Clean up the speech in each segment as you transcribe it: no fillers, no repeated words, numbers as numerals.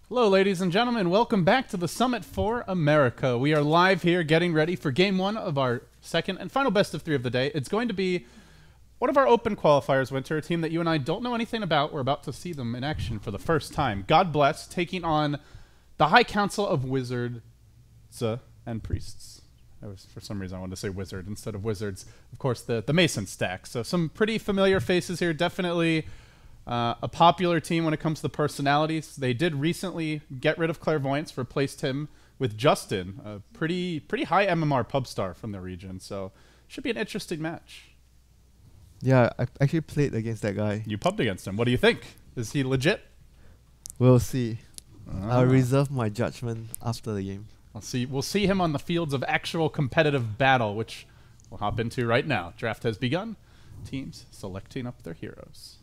Hello, ladies and gentlemen. Welcome back to the Summit for America. We are live here getting ready for Game 1 of our second and final best of 3 of the day. It's going to be one of our open qualifiers, WinteR, a team that you and I don't know anything about. We're about to see them in action for the first time. GodBless taking on the High Council of Wizards and Priests. For some reason, I wanted to say wizard instead of wizards. Of course, the Mason stack. So some pretty familiar faces here. Definitely a popular team when it comes to the personalities. They did recently get rid of Clairvoyance, replaced him with Justin, a pretty high MMR pub star from the region. So should be an interesting match. Yeah, I actually played against that guy. You pubbed against him. What do you think? Is he legit? We'll see. I'll reserve my judgment after the game. We'll see him on the fields of actual competitive battle, which we'll hop into right now. Draft has begun. Teams selecting up their heroes.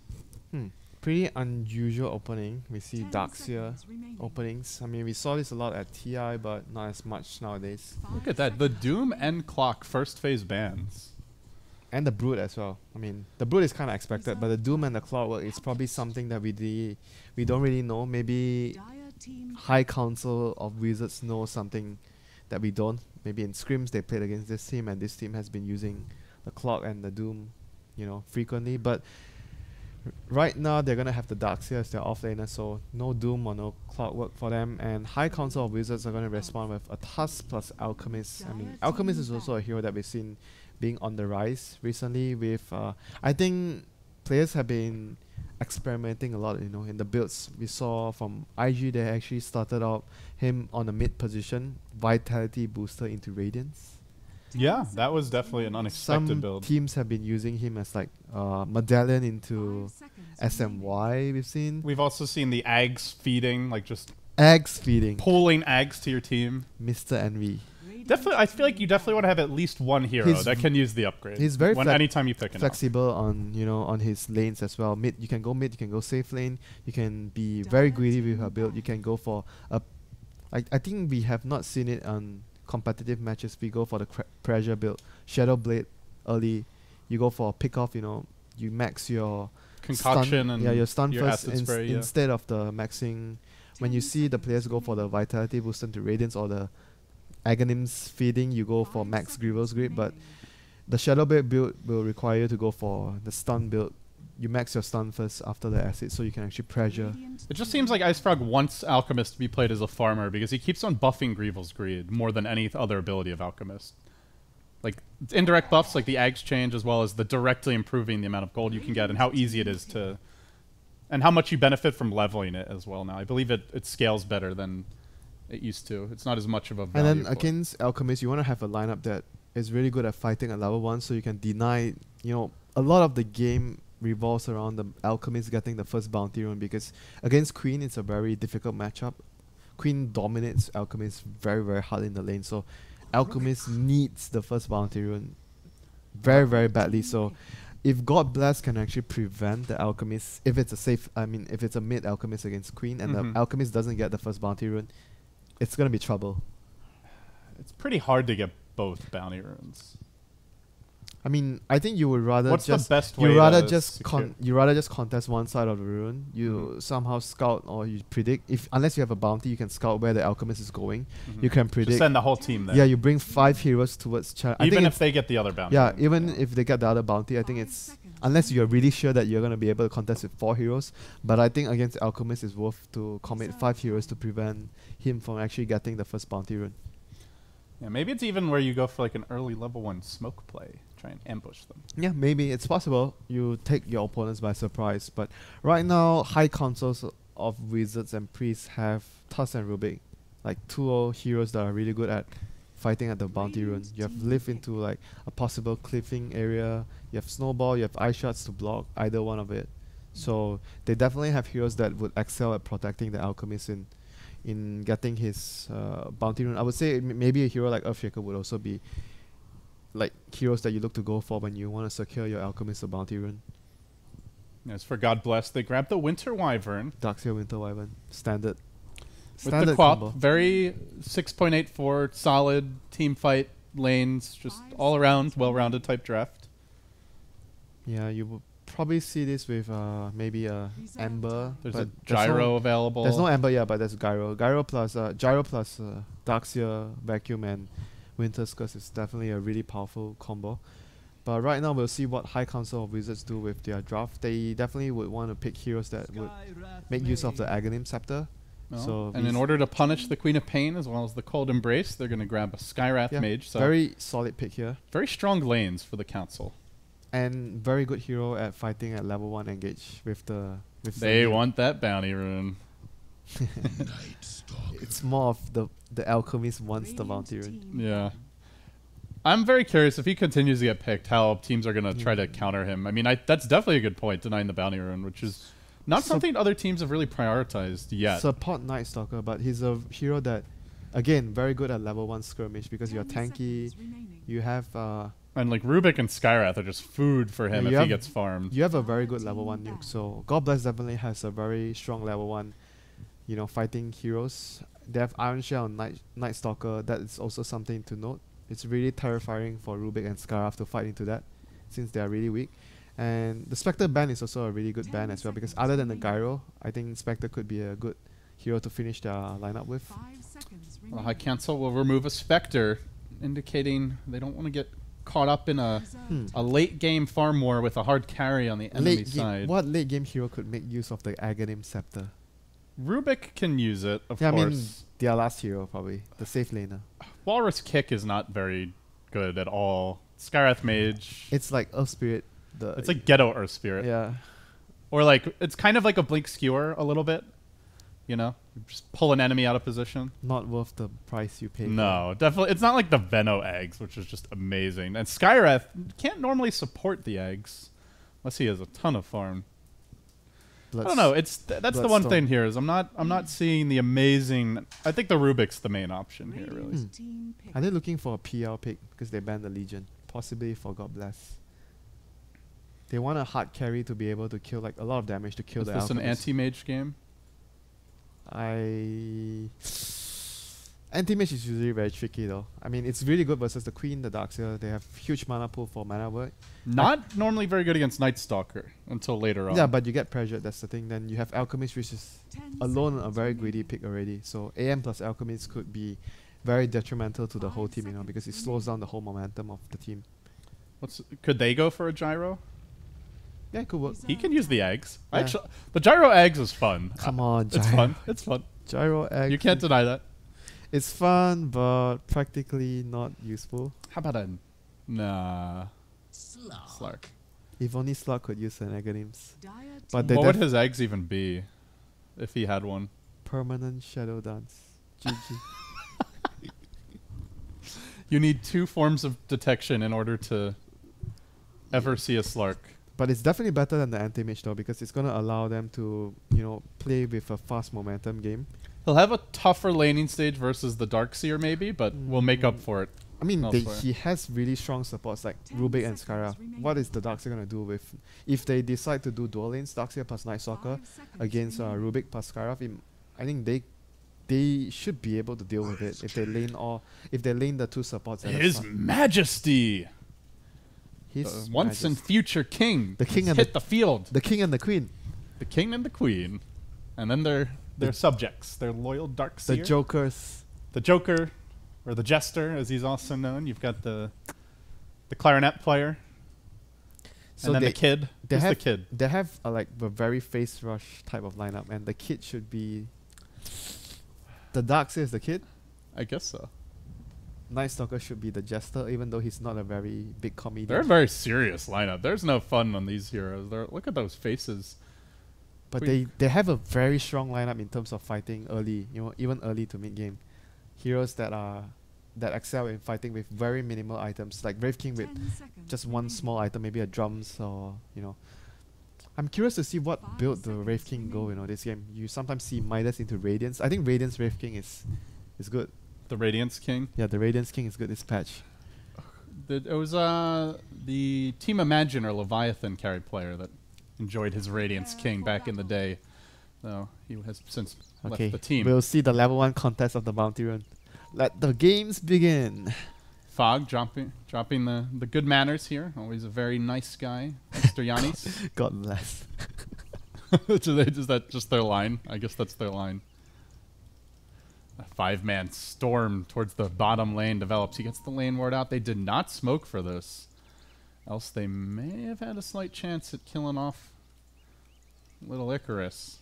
Pretty unusual opening. We see Darkseer openings. I mean, we saw this a lot at TI, but not as much nowadays. Look at that. The Doom and Clock first phase bans. And the Brood as well. I mean, the Brood is kind of expected, but the Doom and the Clockwork is probably something that we don't really know. Maybe High Council of Wizards know something that we don't. Maybe in scrims they played against this team, and this team has been using the Clock and the Doom, you know, frequently. But right now they're gonna have the Darkseer as their offlaner, so no Doom or no Clockwork for them. And High Council of Wizards are gonna respond with a Tusk plus Alchemist. I mean, Alchemist is also a hero that we've seen being on the rise recently. With I think players have been experimenting a lot, you know, in the builds. We saw from IG they actually started out him on the mid position, Vitality booster into Radiance. Yeah, that was definitely an unexpected build. Some teams have been using him as like Medallion into SMY. We've seen. We've also seen the Ags feeding, like just Eggs feeding. pulling Ags to your team. Mr. Envy. Definitely, I feel like you definitely want to have at least one hero that can use the upgrade. He's very anytime you pick him flexible on, you know, on his lanes as well. Mid, you can go safe lane. You can be very greedy with your build. You can go for a. I think we have not seen it on competitive matches. We go for the pressure build, Shadow Blade early. You go for a pick off. You know, you max your concoction and your stun your first spray, instead of the maxing. When you see the players go for the Vitality boost into Radiance or the Aghanims feeding, you go for max Grievous Grip. But the Shadow Blade build will require you to go for the stun build. You max your stun first after the acid, so you can actually pressure. It just seems like IceFrog wants Alchemist to be played as a farmer because he keeps on buffing Grievel's Greed more than any other ability of Alchemist. Like, indirect buffs like the Ags change, as well as the directly improving the amount of gold you can get and how easy it is to... and how much you benefit from leveling it as well now. I believe it scales better than it used to. It's not as much of a value. And then against Alchemist, you want to have a lineup that is really good at fighting at level 1, so you can deny, you know, a lot of the game revolves around the Alchemist getting the first bounty rune, because against Queen it's a very difficult matchup. Queen dominates Alchemist very, very hard in the lane, so Alchemist needs the first bounty rune very, very badly. So if GodBless can actually prevent the Alchemist, if it's a safe, I mean, if it's a mid Alchemist against Queen and the Alchemist doesn't get the first bounty rune, it's gonna be trouble. It's pretty hard to get both bounty runes. I mean, I think you would rather What's just the best way you rather to just secure? you rather just contest one side of the rune. You somehow scout or you predict, if unless you have a bounty, you can scout where the Alchemist is going. You can predict. Just send the whole team there. Yeah, you bring 5 heroes towards even if they get the other bounty. Yeah, even if they get the other bounty, I think it's, unless you're really sure that you're gonna be able to contest with 4 heroes. But I think against Alchemist, it's worth to commit 5 heroes to prevent him from actually getting the first bounty rune. Yeah, maybe it's even where you go for like an early level 1 smoke play. Try and ambush them. Yeah, maybe it's possible. You take your opponents by surprise. But right now, High Councils of Wizards and Priests have Tusk and Rubik, like 2 heroes that are really good at fighting at the bounty rune. You have Live into like a possible cliffing area. You have Snowball. You have Ice Shards to block either one of it. So they definitely have heroes that would excel at protecting the Alchemist in getting his bounty rune. I would say maybe a hero like Earthshaker would also be like heroes that you look to go for when you want to secure your Alchemist or bounty rune. As for GodBless, they grabbed the WinteR Wyvern. Darkseer WinteR Wyvern. Standard. With the Quap, very 6.84, solid team fight lanes, just all around, well-rounded type draft. Yeah, you would probably see this with maybe a Ember. There's but a gyro available. There's no Ember, yeah, but there's Gyro. Gyro plus Darkseer, Vacuum, and WinteR's Curse is definitely a really powerful combo. But right now we'll see what High Council of Wizards do with their draft. They definitely would want to pick heroes that would make use of the Aghanim Scepter. So and in order to punish the Queen of Pain as well as the Cold Embrace, they're going to grab a Skywrath Mage. So very solid pick here. Very strong lanes for the Council. And very good hero at fighting at level 1 engage with the... They want that bounty rune. It's more of the alchemist wants the bounty rune. Yeah. I'm very curious if he continues to get picked, how teams are going to try to counter him. I mean, that's definitely a good point, denying the bounty rune, which is not something other teams have really prioritized yet. Support Night Stalker, but he's a hero that, again, very good at level 1 skirmish because you're tanky. You have... and like Rubik and Skywrath are just food for him if he gets farmed. You have a very good level 1 nuke, so GodBless definitely has a very strong level 1, fighting heroes. They have Iron Shell and Night Stalker. That is also something to note. It's really terrifying for Rubik and Skywrath to fight into that, since they are really weak. And the Spectre ban is also a really good ban as well, because other than the Gyro, I think Spectre could be a good hero to finish their lineup with. Well, High Council will remove a Spectre, indicating they don't want to get caught up in a late game farm war with a hard carry on the enemy side. What late game hero could make use of the Aghanim Scepter? Rubik can use it, of course. I mean, their last hero, probably. The safe laner. Walrus Kick is not very good at all. Skywrath Mage. It's like Earth Spirit. It's like Ghetto Earth Spirit. Yeah. Or like, it's kind of like a Blink Skewer a little bit. Just pull an enemy out of position. Not worth the price you pay. No, definitely. It's not like the Veno eggs, which is just amazing. And Skywrath can't normally support the eggs unless he has a ton of farm. I don't know. That's the one thing here is I'm not seeing the amazing. I think the Rubik's the main option here, really. Are they looking for a PL pick because they banned the Legion? Possibly for GodBless. They want a hard carry to be able to kill like a lot of damage to kill the alchemist. Is this an anti-mage game? Anti-mage is usually very tricky though. I mean, it's really good versus the Queen, the Darkseer. They have huge mana pool for mana word. Not normally very good against Night Stalker until later on. Yeah, but you get pressured, that's the thing. Then you have Alchemist, which is alone a very greedy pick already. So AM plus Alchemist could be very detrimental to the whole team, because it slows down the whole momentum of the team. Could they go for a gyro? Yeah, it could work. He can use the eggs. Yeah. Actually, the gyro eggs is fun. Come on, gyro. It's fun. It's fun. Gyro eggs. You can't deny that. It's fun, but practically not useful. How about a Slark? If only Slark could use an Aghanims. But what would his eggs even be if he had one? Permanent Shadow Dance. GG. You need 2 forms of detection in order to ever see a Slark. But it's definitely better than the anti-mage though, because it's going to allow them to, play with a fast momentum game. He'll have a tougher laning stage versus the Darkseer maybe, but we'll make up for it. I mean, he has really strong supports like Rubik and Skywrath. What is the Darkseer going to do with... If they decide to do dual lanes, Darkseer plus Night Stalker against Rubik plus Skywrath, I think they should be able to deal with it if they lane the 2 supports. His Majesty! Once and future king. The king hit the field. The king and the queen. The king and the queen. And then their subjects. Their loyal Darkseer. The jokers. The Joker, or the Jester, as he's also known. You've got the clarinet player. So and then the kid. Who's the kid? They have a very face rush type of lineup, and the kid should be... The Darkseer is the kid? I guess so. Night Stalker should be the Jester, even though he's not a very big comedian. They're a very serious lineup. There's no fun on these heroes. Look at those faces. But they have a very strong lineup in terms of fighting early, even early to mid game. Heroes that excel in fighting with very minimal items, like Wraith King with just one small item, maybe a drums or I'm curious to see what build the Wraith King go. This game you sometimes see Midas into Radiance. I think Radiance Wraith King is good. The Radiance King? Yeah, the Radiance King is good this patch. It was the Team Imagine or Leviathan carry player that enjoyed his Radiance King back in the day. No, he has since left the team. We'll see the level 1 contest of the bounty run. Let the games begin. Fog dropping the good manners here. Always a very nice guy. Nice Mr. Yannis? God bless. Is that just their line? I guess that's their line. A 5-man storm towards the bottom lane develops. He gets the lane ward out. They did not smoke for this. Else they may have had a slight chance at killing off little Icarus.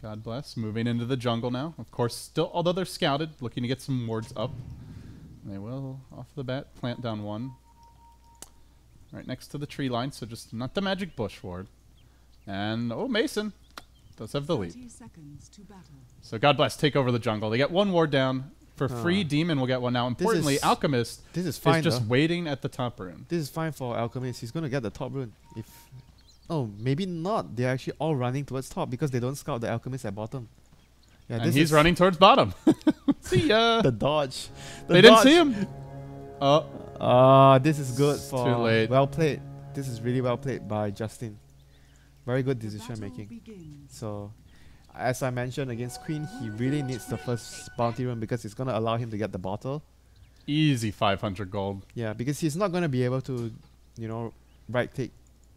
God bless. Moving into the jungle now. Of course, still, although they're scouted, looking to get some wards up. And they will, off the bat, plant down one. Right next to the tree line, so just not the magic bush ward. And, oh, Mason does have the lead. So God bless, take over the jungle. They get one ward down. For free, Demon will get one now. Importantly, Alchemist is fine, just waiting at the top rune. This is fine for Alchemist. He's going to get the top rune. If Oh, maybe not. They're actually all running towards top because they don't scout the Alchemist at bottom. Yeah, and he's running towards bottom. See ya. The dodge. They didn't see him. This is good for... Too late. Well played. This is really well played by Justin. Very good decision making. So, as I mentioned against Queen, he really needs the first bounty run because it's going to allow him to get the bottle. Easy 500 gold. Yeah, because he's not going to be able to, right click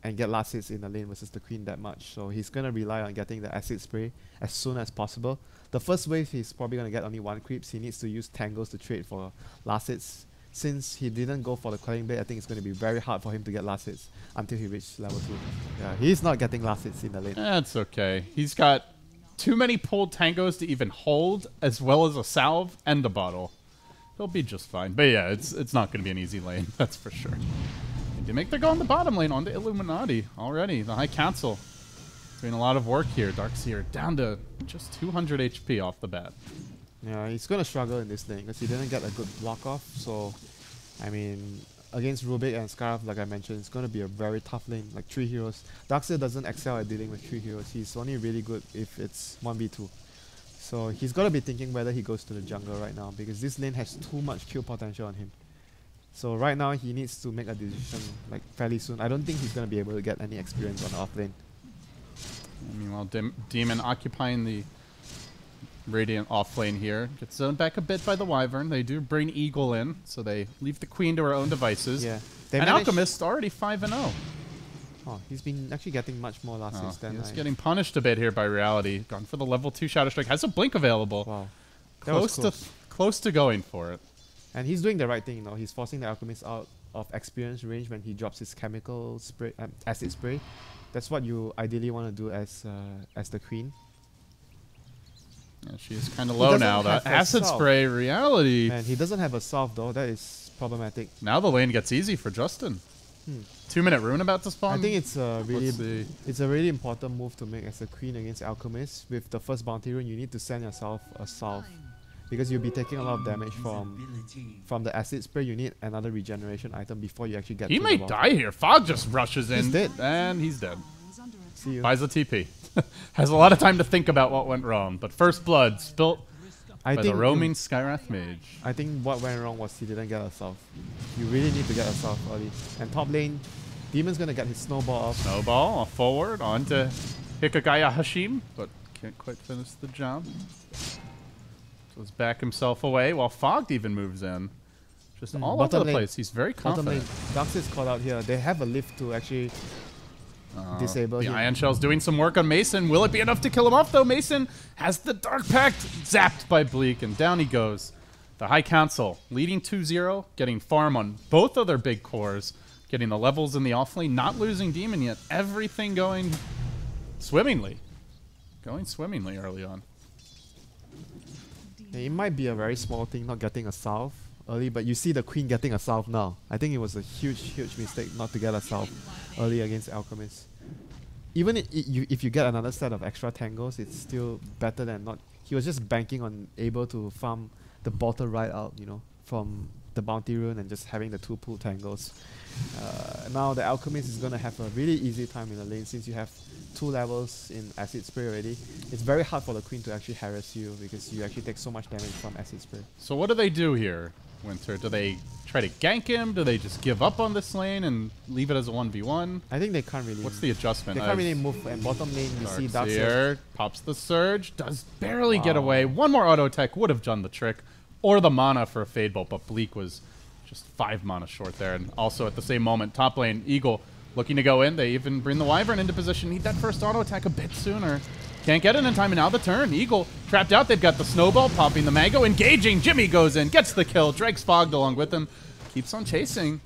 and get last hits in the lane versus the Queen that much. So he's going to rely on getting the acid spray as soon as possible. The first wave, he's probably going to get only 1 creeps. He needs to use tangles to trade for last hits. Since he didn't go for the quelling blade, I think it's going to be very hard for him to get last hits until he reaches level 2. Yeah, he's not getting last hits in the lane. That's okay. He's got too many pulled tangos to even hold, as well as a salve and a bottle. He'll be just fine. But yeah, it's not going to be an easy lane, that's for sure. They make their go on the bottom lane onto Illuminati already. The High Council doing a lot of work here. Darkseer down to just 200 HP off the bat. Yeah, he's going to struggle in this lane because he didn't get a good block off. So, I mean, against Rubik and Scarf, like I mentioned, it's going to be a very tough lane, like 3 heroes. Darkseer doesn't excel at dealing with 3 heroes. He's only really good if it's 1v2. So he's got to be thinking whether he goes to the jungle right now because this lane has too much kill potential on him. So right now he needs to make a decision like fairly soon. I don't think he's going to be able to get any experience on the off lane. Meanwhile, Demon occupying the Radiant off lane here. Gets zoned back a bit by the Wyvern. They do bring Eagle in, so they leave the Queen to her own devices. Yeah. And Alchemist already 5-0. Oh, he's been actually getting much more last hits than he's getting punished a bit here by Reality. Gone for the level 2 Shadow Strike. Has a blink available. Wow. Close to going for it. And he's doing the right thing, He's forcing the Alchemist out of experience range when he drops his chemical spray, acid spray. That's what you ideally want to do as the Queen. Yeah, she is kind of low now. That acid spray Reality. Man, he doesn't have a salve though. That is problematic. Now the lane gets easy for Justin. 2-minute rune about to spawn. I think it's a really important move to make as a Queen against Alchemist. With the first bounty rune, you need to send yourself a salve because you'll be taking a lot of damage from the acid spray. You need another regeneration item before you actually get. He may die here. Fog just rushes in. He's dead. And he's dead. See you. Buys a TP. Has a lot of time to think about what went wrong, but first blood spilt by the roaming Skywrath Mage. I think what went wrong was he didn't get a salve. You really need to get a salve early. And top lane, Demon's gonna get his snowball off. Snowball forward onto Hikagaya Hashim, but can't quite finish the job. So let's back himself away while Fogged even moves in. Just all over the place. He's very confident. Darkseer's caught out here. They have a lift to actually disable him. The Ion Shell's doing some work on Mason. Will it be enough to kill him off, though? Mason has the Dark Pact zapped by Bleak, and down he goes. The High Council leading 2-0, getting farm on both of their big cores, getting the levels in the offlane, not losing Demon yet. Everything going swimmingly. Going swimmingly early on. Yeah, it might be a very small thing not getting a salve early, but you see the Queen getting a salve now. I think it was a huge mistake not to get a salve early against Alchemist. Even if you get another set of extra tangles, it's still better than not. He was just banking on able to farm the bottle right out, from the bounty rune and just having the 2 pull tangles. Now the Alchemist is going to have a really easy time in the lane since you have 2 levels in acid spray already. It's very hard for the Queen to actually harass you because you actually take so much damage from acid spray. So what do they do here, WinteR? Do they try to gank him? Do they just give up on this lane and leave it as a 1v1? I think they can't really. What's the adjustment? They can't really move. And bottom lane, you see Darkseer pops the surge, does barely get away. One more auto attack would have done the trick, or the mana for a Fade Bolt, but Bleak was Just 5 mana short there. And also at the same moment, top lane, Eagle looking to go in. They even bring the Wyvern into position. Need that first auto attack a bit sooner. Can't get it in time, and now the turn. Eagle trapped out. They've got the snowball, popping the Mango, engaging. Jimmy goes in, gets the kill. Drake's fogged along with him. Keeps on chasing.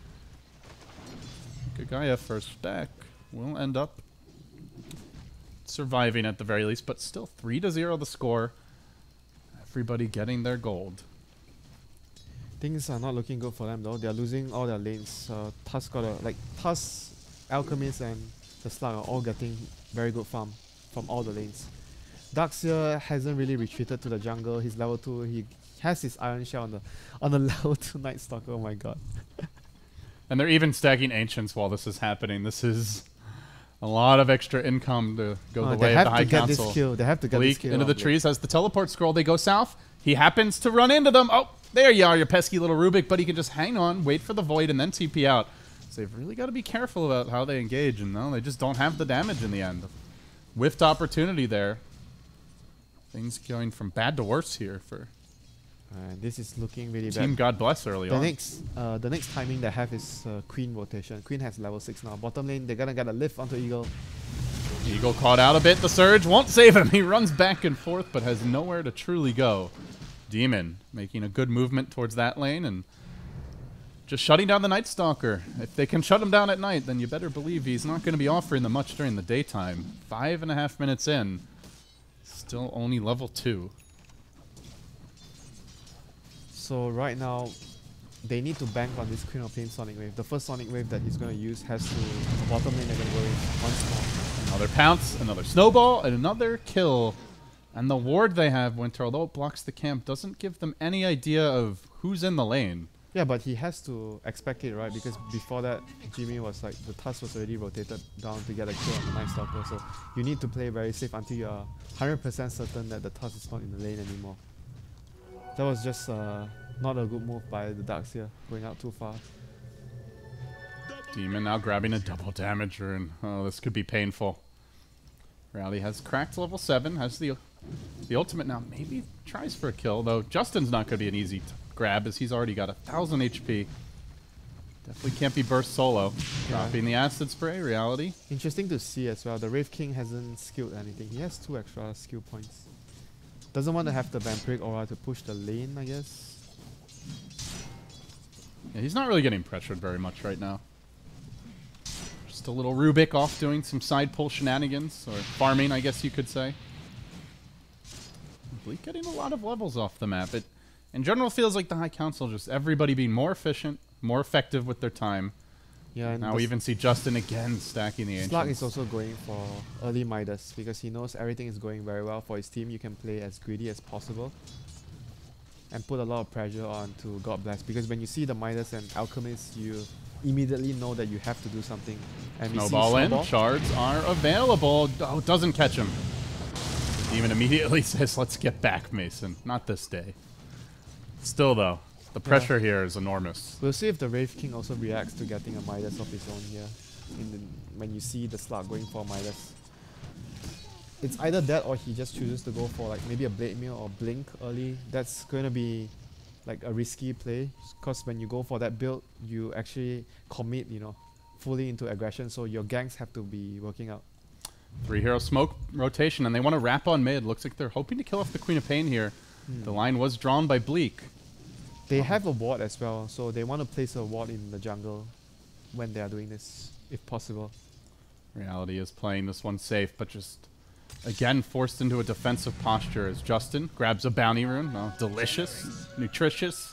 Kagaya first stack will end up surviving at the very least, but still 3-0 the score. Everybody getting their gold. Things are not looking good for them though. They're losing all their lanes. Tusk got Tusk, Alchemist, and the Slug are all getting very good farm from all the lanes. Darkseer hasn't really retreated to the jungle. He's level 2. He has his Iron Shell on the level 2 Night Stalker. Oh my god. And they're even stacking Ancients while this is happening. This is a lot of extra income to go the way of the High Council. They have to get this kill into the trees has the teleport scroll. They go south. He happens to run into them. Oh, there you are, your pesky little Rubik. But he can just hang on, wait for the Void, and then TP out. So they've really got to be careful about how they engage. And no, they just don't have the damage in the end. Whiffed opportunity there. Things going from bad to worse here for this is looking really Team bad. GodBless early on. The next timing they have is Queen rotation. Queen has level 6 now. Bottom lane, they're gonna get a lift onto Eagle. Eagle caught out a bit. The Surge won't save him. He runs back and forth, but has nowhere to truly go. Demon making a good movement towards that lane and just shutting down the Night Stalker. If they can shut him down at night, then you better believe he's not going to be offering them much during the daytime. 5.5 minutes in. Still only level 2. So right now, they need to bank on this Queen of Pain Sonic Wave. The first Sonic Wave that he's going to use has to... The bottom lane they're going to go in once more. Another pounce, another snowball, and another kill. And the ward they have, WinteR, although it blocks the camp, doesn't give them any idea of who's in the lane. Yeah, but he has to expect it, right? Because before that, Jimmy was like, the Tusk was already rotated down to get a kill on the Night Stalker. So you need to play very safe until you're 100% certain that the Tusk is not in the lane anymore. That was just not a good move by the Darkseer, going out too far. Demon now grabbing a double damager, and oh, this could be painful. Rally has cracked level 7, has the ultimate now. Maybe tries for a kill, though Justin's not going to be an easy grab as he's already got 1,000 HP. Definitely can't be burst solo. Yeah. Dropping the acid spray, Reality. Interesting to see as well. The Wraith King hasn't skilled anything. He has 2 extra skill points. Doesn't want to have the Vampiric Aura to push the lane, I guess. Yeah, he's not really getting pressured very much right now. Just a little Rubik off doing some side pull shenanigans, or farming, I guess you could say. Bleak getting a lot of levels off the map. It, in general, feels like the High Council, just everybody being more efficient, more effective with their time. Yeah, and now we even see Justin again stacking the Ancients. Slug is also going for early Midas because he knows everything is going very well for his team. You can play as greedy as possible and put a lot of pressure onto GodBless, because when you see the Midas and Alchemist, you immediately know that you have to do something. And Snowball in, shards are available. Oh, doesn't catch him. The Demon immediately says, let's get back, Mason. Not this day. Still, though, the pressure here is enormous. We'll see if the Wraith King also reacts to getting a Midas of his own here. When you see the Slug going for Midas. It's either that or he just chooses to go for like maybe a Blade Mail or Blink early. That's going to be like a risky play, because when you go for that build, you actually commit, fully into aggression. So your ganks have to be working out. 3-hero smoke rotation, and they want to wrap on mid. Looks like they're hoping to kill off the Queen of Pain here. The line was drawn by Bleak. They have a ward as well, so they want to place a ward in the jungle when they are doing this, if possible. Reality is playing this one safe, but just again forced into a defensive posture as Justin grabs a bounty rune. Oh, delicious, nutritious.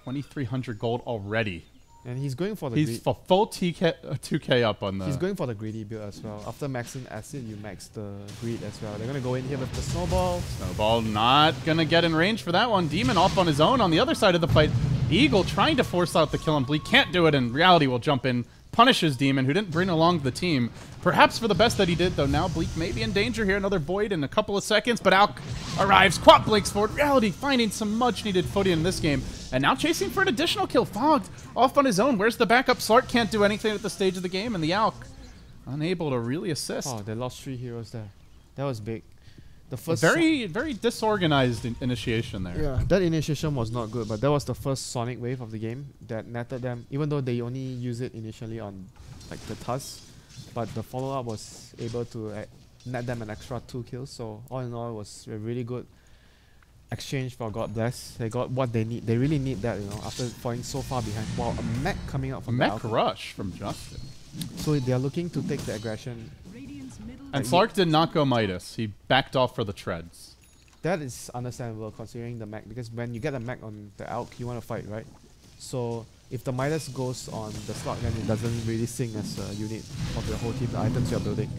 2,300 gold already. And he's going for the He's for full 2k up on the... He's going for the greedy build as well. After maxing acid, you max the greed as well. They're going to go in here with the snowball. Snowball not going to get in range for that one. Demon off on his own on the other side of the fight. Eagle trying to force out the kill on Bleak. Can't do it, and Reality will jump in. Punishes Demon, who didn't bring along the team. Perhaps for the best that he did, though. Now Bleak may be in danger here. Another Void in a couple of seconds, but Alk arrives. Quap Blake's forward. Reality finding some much-needed footing in this game. And now chasing for an additional kill. Fogged off on his own. Where's the backup? Slark can't do anything at this stage of the game, and the Alk unable to really assist. Oh, they lost 3 heroes there. That was big. The first very disorganized initiation there. yeah, that initiation was not good, but that was the first Sonic wave of the game that netted them, even though they only use it initially on like the tusk, but the follow-up was able to net them an extra 2 kills, so all in all it was a really good exchange for GodBless. They got what they need. They really need that, you know, after falling so far behind. Wow, a mech coming out from mech rush from Justin. So they are looking to take the aggression. And Slark did not go Midas. He backed off for the treads. That is understandable considering the mech, because when you get a mech on the Alk, you want to fight, right? So if the Midas goes on the slot, then it doesn't really sing as a unit of the whole team, the items you're building.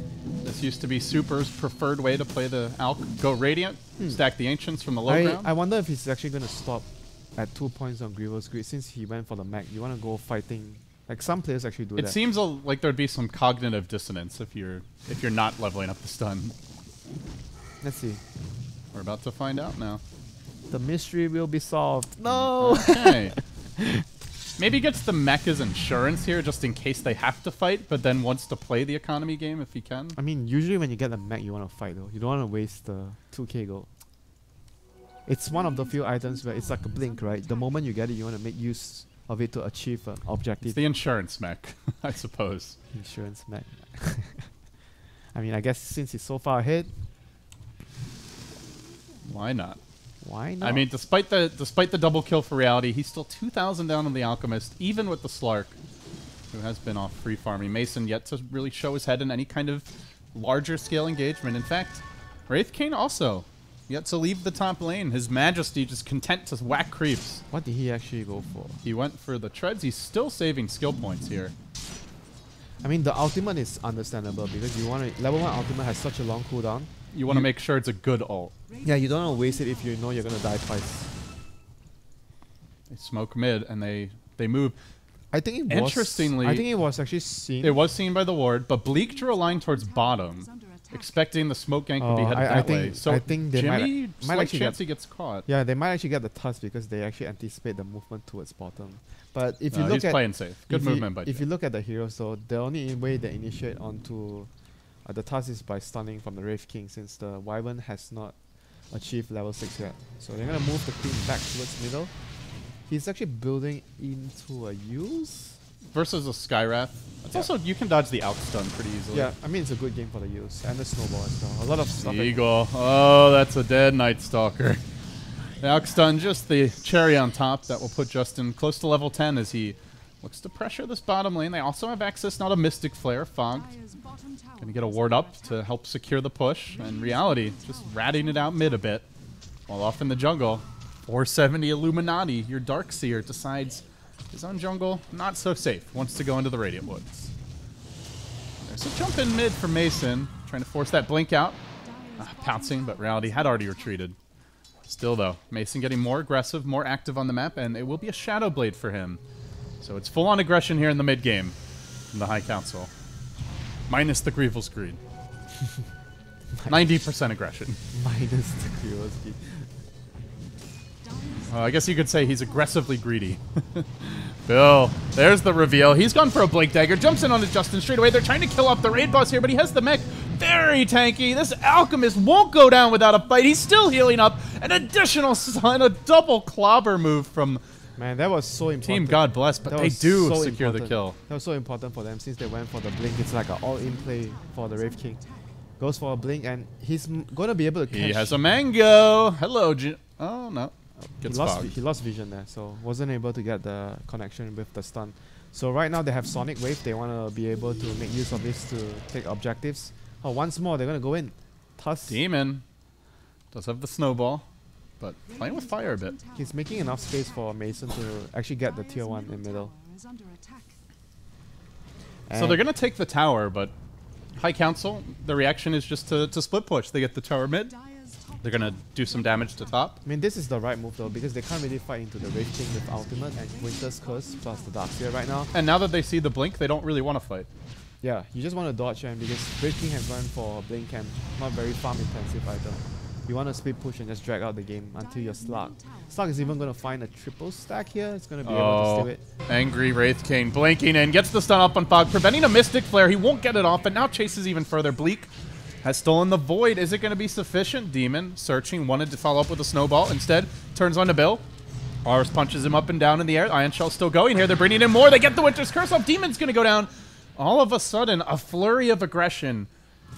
This used to be Super's preferred way to play the Alk. Go Radiant, stack the Ancients from the low ground. I wonder if he's actually going to stop at 2 points on Grievous Grid since he went for the mech. You want to go fighting. Like some players actually do that. It seems like there'd be some cognitive dissonance if you're not leveling up the stun. Let's see. We're about to find out now. The mystery will be solved. No! Okay. Maybe he gets the mech as insurance here just in case they have to fight, but then wants to play the economy game if he can. I mean, usually when you get the mech, you want to fight though. You don't want to waste the 2k gold. It's one of the few items where it's like a blink, right? The moment you get it, you want to make use of it to achieve an objective. It's the insurance mech, I suppose. Insurance mech. I mean, I guess since he's so far ahead, why not? Why not? I mean, despite the double kill for Reality, he's still 2,000 down on the Alchemist, even with the Slark, who has been off free farming. Mason yet to really show his head in any kind of larger scale engagement. In fact, Wraith King also yet to leave the top lane. His Majesty just content to whack creeps. What did he actually go for? He went for the treads. He's still saving skill points here. I mean, the ultimate is understandable because you want to level 1 ultimate has such a long cooldown. You want to make sure it's a good ult. Yeah, you don't want to waste it if you know you're going to die twice. They smoke mid and they move. I think it was, interestingly, I think it was actually seen. It was seen by the ward, but Bleak drew a line towards bottom, expecting the smoke gank would be headed that way. So I think they Jimmy, might actually chance he gets caught. Yeah, they might actually get the tusk because they actually anticipate the movement towards bottom. But if you look he's at playing safe. Good movement by if you look at the heroes, though, the only way they initiate onto the tusk is by stunning from the Wraith King, since the Wyvern has not achieved level 6 yet. So they're gonna move the queen back towards middle. He's actually building into a use versus a Skywrath. It's also, you can dodge the out stun pretty easily. Yeah, I mean, it's a good game for the use and the snowball as well. A lot of stuff. Eagle. Oh, that's a dead Night Stalker. The out stun, just the cherry on top that will put Justin close to level 10 as he looks to pressure this bottom lane. They also have access now to Mystic Flare. Fog gonna get a ward up to help secure the push. And Reality just ratting it out mid a bit. While off in the jungle, 470 Illuminati, your Darkseer, decides his own jungle not so safe. Wants to go into the Radiant Woods. There's a jump in mid for Mason, trying to force that blink out. Pouncing, but Reality had already retreated. Still though, Mason getting more aggressive, more active on the map, and it will be a Shadow Blade for him. So it's full-on aggression here in the mid game from the High Council. Minus the Grievous Greed. 90% aggression. Minus the Grievous Greed. I guess you could say he's aggressively greedy. Bill, there's the reveal. He's gone for a Blink Dagger, jumps in onto Justin straight away. They're trying to kill off the raid boss here, but he has the mech. Very tanky. This Alchemist won't go down without a fight. He's still healing up. An additional stun, a double clobber move from Man, that was so important. Team GodBless, but they do secure the kill. That was so important for them since they went for the blink. It's like an all-in play for the Wraith King. Goes for a blink, and he's going to be able to catch. He has a mango. Hello, oh, no. He lost vision there, so wasn't able to get the connection with the stun. So right now they have Sonic Wave. They want to be able to make use of this to take objectives. Oh, once more, they're going to go in. Tusk. Demon does have the snowball, but playing with fire a bit. He's making enough space for Mason to actually get the tier 1 in middle. So they're going to take the tower, but High Council, the reaction is just to split push. They get the tower mid. They're going to do some damage to top. I mean, this is the right move though, because they can't really fight into the Wraith King with Ultimate and Winter's Curse plus the Darkseer right now. And now that they see the blink, they don't really want to fight. Yeah, you just want to dodge him because Wraith King has gone for blink and not very farm intensive item. You want to split push and just drag out the game until you're Slug. Slug is even going to find a triple stack here. It's going to be able to steal it. Angry Wraith King blinking in, gets the stun up on Fog, preventing a Mystic Flare. He won't get it off, and now chases even further. Bleak has stolen the Void. Is it going to be sufficient? Demon, searching, wanted to follow up with a snowball. Instead, turns on to Bill. Ars punches him up and down in the air. Ion Shell still going here. They're bringing in more. They get the Winter's Curse off. Demon's going to go down. All of a sudden, a flurry of aggression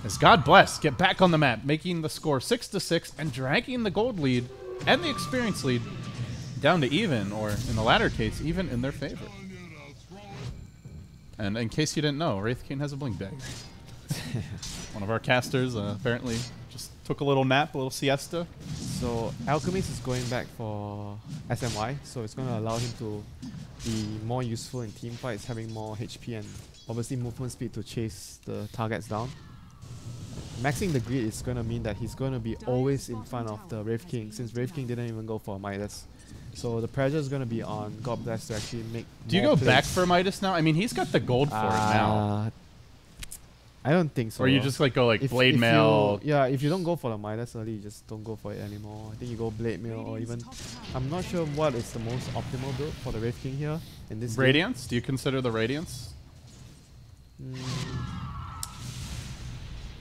as GodBless get back on the map, making the score 6-6 and dragging the gold lead and the experience lead down to even, or in the latter case, even in their favor. And in case you didn't know, Wraith King has a blink bag. One of our casters apparently just took a little nap, a little siesta. So Alchemist is going back for SMY, so it's going to allow him to be more useful in team fights, having more HP and obviously movement speed to chase the targets down. Maxing the grid is going to mean that he's going to be always in front of the Wraith King, since Wraith King didn't even go for a Midas. So the pressure is going to be on GodBless to actually make Do you go back for Midas now? I mean, he's got the gold for it now. I don't think so. Or you just like go like Blade Mail. Yeah, if you don't go for the Midas early, you just don't go for it anymore. I think you go Blade Mail or even... I'm not sure what is the most optimal build for the Wraith King here in this Radiance? game. Do you consider the Radiance?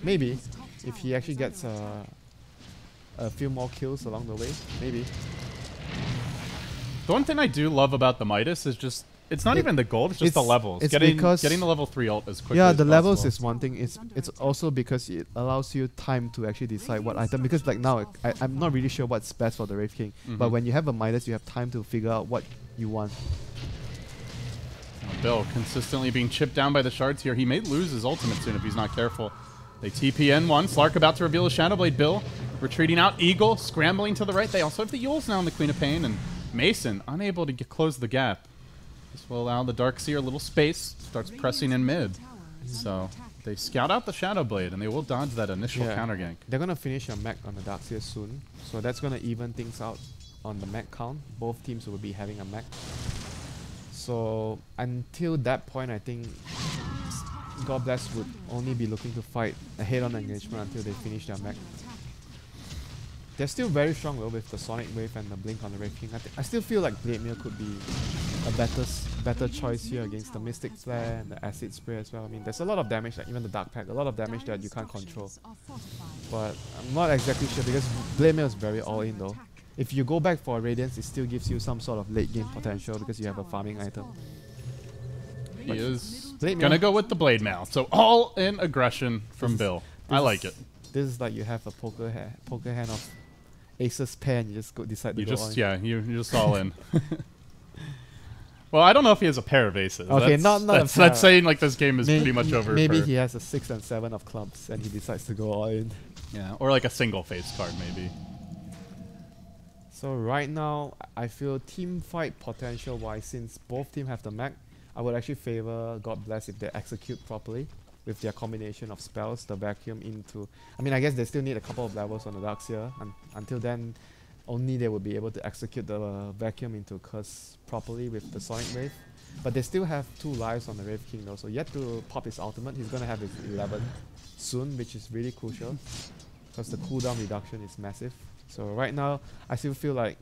Maybe. If he actually gets a few more kills along the way, maybe. The one thing I do love about the Midas is just, it's not even the gold, it's just the levels. It's getting the level 3 ult as quickly yeah, as the possible. levels is one thing. It's also because it allows you time to actually decide what item. Because like now, I'm not really sure what's best for the Wraith King. But when you have a Midas, you have time to figure out what you want. Bill consistently being chipped down by the shards here. He may lose his ultimate soon if he's not careful. They TP in one. Slark about to reveal a Shadow Blade. Bill retreating out. Eagle scrambling to the right. They also have the Yules now in the Queen of Pain. And Mason unable to close the gap. This will allow the Darkseer a little space. Starts pressing in mid. So they scout out the Shadow Blade and they will dodge that initial counter gank. They're going to finish a mech on the Darkseer soon. So that's going to even things out on the mech count. Both teams will be having a mech. So until that point, I think GodBless would only be looking to fight a head-on engagement until they finish their mech. They're still very strong though with the Sonic Wave and the Blink on the Wraith King. I still feel like Blade Mail could be a better choice here against the Mystic Flare and the Acid Spray as well. I mean, there's a lot of damage, like even the Dark Pack, a lot of damage that you can't control. But I'm not exactly sure because Blade Mail is very all-in though. If you go back for a Radiance, it still gives you some sort of late game potential because you have a farming item. He is gonna go with the Blade Mail. So all in aggression from Bill. I like it. This is like you have a poker hand of aces pair and you just decide to go all in. Yeah, you're just all in. Well, I don't know if he has a pair of aces. Okay, that's saying like this game is pretty much over. Maybe he has a 6 and 7 of clubs and he decides to go all in. Yeah, or like a single face card maybe. So right now, I feel team fight potential wise, since both teams have the mech, I would actually favor GodBless if they execute properly with their combination of spells, the vacuum into... I mean, I guess they still need a couple of levels on the Darkseer. Until then, only they will be able to execute the vacuum into Curse properly with the Sonic Wave. But they still have 2 lives on the Wraith King though, so yet to pop his ultimate. He's going to have his 11 soon, which is really crucial because the cooldown reduction is massive. So right now, I still feel like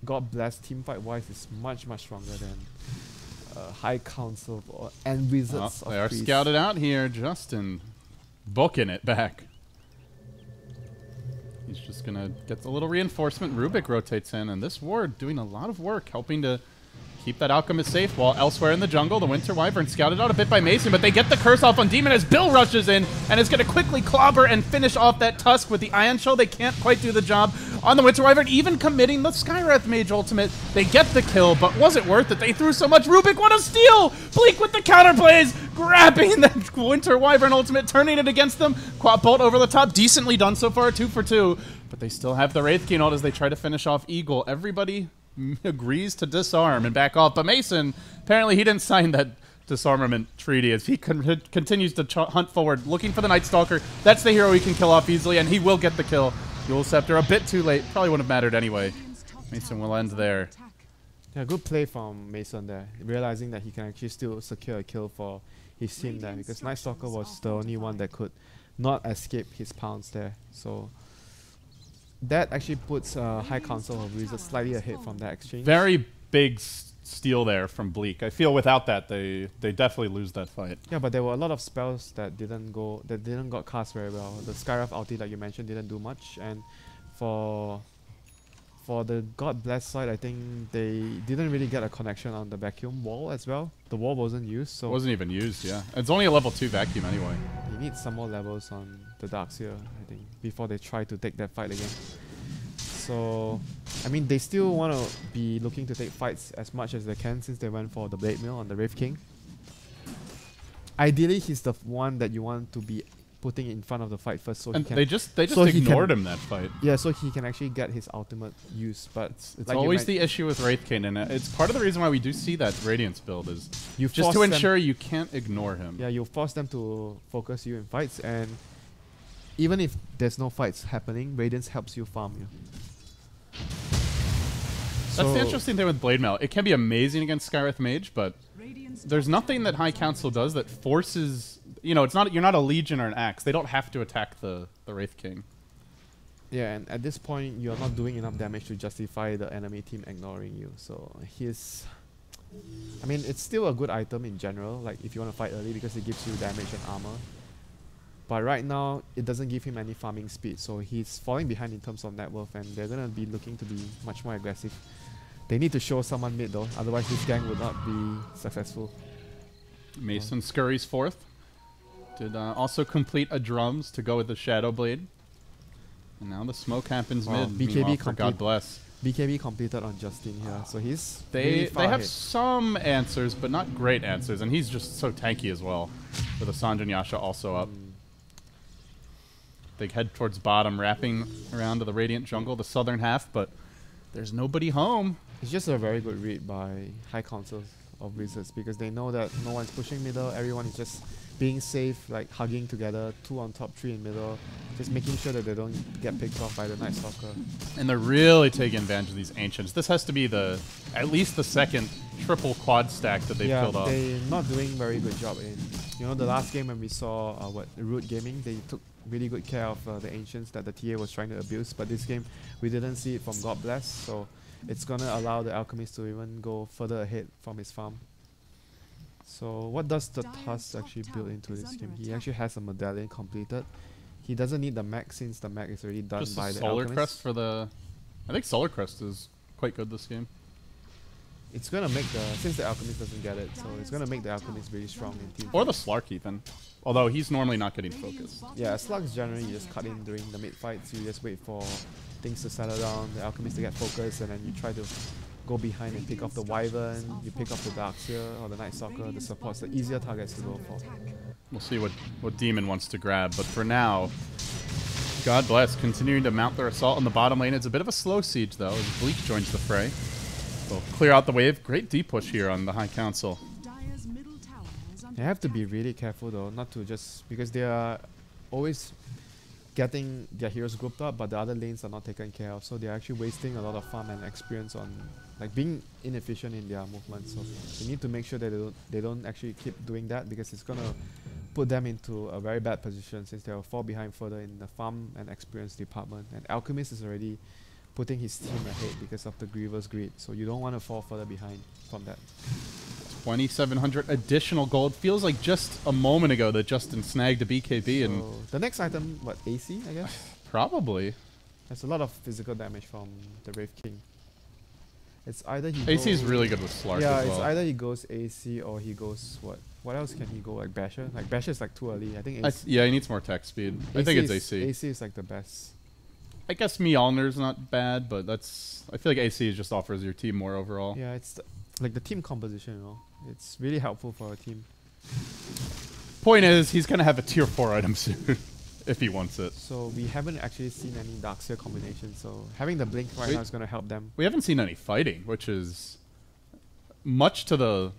GodBless team fight wise is much stronger than High Council and Wizards. They are scouted out here. Justin booking it back. He's just gonna get a little reinforcement. Rubik rotates in, and this ward doing a lot of work, helping to keep that Alchemist safe, while elsewhere in the jungle, the Winter Wyvern scouted out a bit by Mason, but they get the curse off on Demon as Bill rushes in and is going to quickly clobber and finish off that Tusk with the Ion Shell. They can't quite do the job on the Winter Wyvern, even committing the Skywrath Mage ultimate. They get the kill, but was it worth it? They threw so much. Rubik, what a steal! Bleak with the counterplays, grabbing the Winter Wyvern ultimate, turning it against them. Quad Bolt over the top, decently done so far, 2 for 2. But they still have the Wraith King ult as they try to finish off Eagle. Everybody agrees to disarm and back off, but Mason, apparently he didn't sign that disarmament treaty as he continues to hunt forward, looking for the Night Stalker. That's the hero he can kill off easily, and he will get the kill. Dual Scepter, a bit too late. Probably wouldn't have mattered anyway. Mason will end there. Yeah, good play from Mason there, realizing that he can actually still secure a kill for his team there, because Night Stalker was the only one that could not escape his pounce there. So that actually puts High Council of Wizards slightly ahead from that exchange. Very big steal there from Bleak. I feel without that, they definitely lose that fight. Yeah, but there were a lot of spells that didn't got cast very well. The Skywrath ulti, like you mentioned, didn't do much, and for the GodBless side, I think they didn't really get a connection on the vacuum wall as well. The wall wasn't used, so it wasn't even used. Yeah, it's only a level 2 vacuum anyway. you need some more levels on the Darkseer, I think, before they try to take that fight again. So, I mean, they still want to be looking to take fights as much as they can since they went for the Blade Mill on the Wraith King. Ideally, he's the one that you want to be putting in front of the fight first, so And he can. they just so he ignored can- him that fight. Yeah, so he can actually get his ultimate use, but It's like you always might- the issue with Wraith King, and it's part of the reason why we do see that Radiance build is you just force to them- ensure you can't ignore him. Yeah, you force them to focus you in fights, and even if there's no fights happening, Radiance helps you farm you. That's the interesting thing with Blade Mail. It can be amazing against Skywrath Mage, but there's nothing that High Council does that forces... You know, it's not you're not a Legion or an Axe. They don't have to attack the Wraith King. Yeah, and at this point, you're not doing enough damage to justify the enemy team ignoring you. So he's... I mean, it's still a good item in general, like if you want to fight early, because it gives you damage and armor. But right now, it doesn't give him any farming speed, so he's falling behind in terms of net worth, and they're going to be looking to be much more aggressive. They need to show someone mid though, otherwise this gang would not be successful. Mason scurries forth. Did also complete a drums to go with the Shadow Blade. And now the smoke happens Wow, mid. BKB Meanwhile, for complete. GodBless. BKB completed on Justin here, so he's They really far have ahead. some answers, but not great answers, and he's just so tanky as well. With a Sanjin Yasha also up. They head towards bottom, wrapping around to the Radiant Jungle, the southern half, but there's nobody home. It's just a very good read by High Councils of Wizards, because they know that no one's pushing middle, everyone is just being safe, like hugging together, 2 on top, 3 in middle, just making sure that they don't get picked off by the Night Stalker. And they're really taking advantage of these Ancients. This has to be at least the second triple quad stack that they've filled off. They're not doing very good job in, you know, the last game when we saw Root Gaming, they took really good care of the Ancients that the TA was trying to abuse, but this game we didn't see it from GodBless, so it's gonna allow the Alchemist to even go further ahead from his farm. So what does the Tusk actually build into this game? He actually has a medallion completed. He doesn't need the mech since the mech is already done Just by a the Solar Alchemist. Crest for the... I think Solar Crest is quite good this game. It's gonna make since the Alchemist doesn't get it, so it's gonna make the Alchemist really strong in team. Or the Slark even. Although he's normally not getting focused. Yeah, slugs generally you just cut in during the mid fights, you just wait for things to settle down, the Alchemist to get focused, and then you try to go behind and pick off the Wyvern, you pick off the Darkseer or the Night Stalker, the supports, the easier targets to go for. We'll see what Demon wants to grab, but for now, GodBless continuing to mount their assault on the bottom lane. It's a bit of a slow siege though, as Bleak joins the fray. They'll clear out the wave. Great D-push here on the High Council. They have to be really careful though, not to just, because they are always getting their heroes grouped up, but the other lanes are not taken care of, so they're actually wasting a lot of farm and experience on like being inefficient in their movement. So they need to make sure that they don't actually keep doing that, because it's gonna put them into a very bad position since they will fall behind further in the farm and experience department. And Alchemist is already putting his team ahead because of the Grievous Greed, so you don't want to fall further behind from that. 2,700 additional gold. Feels like just a moment ago that Justin snagged a BKB, and So the next item, what, AC, I guess? probably. There's a lot of physical damage from the Wraith King. It's either he AC is goes- really good with Slark yeah, as it's well. either he goes AC or he goes what? What else can he go? Like Basher? Like Basher is like too early. I think AC, Yeah, he needs more attack speed. I think it's AC. AC is like the best. I guess Mjolnir's not bad, but I feel like AC just offers your team more overall. Yeah, it's like the team composition, you know. It's really helpful for a team. Point is, he's going to have a tier 4 item soon, if he wants it. So we haven't actually seen any Darkseer combinations, so having the Blink right now is going to help them. We haven't seen any fighting, which is much to the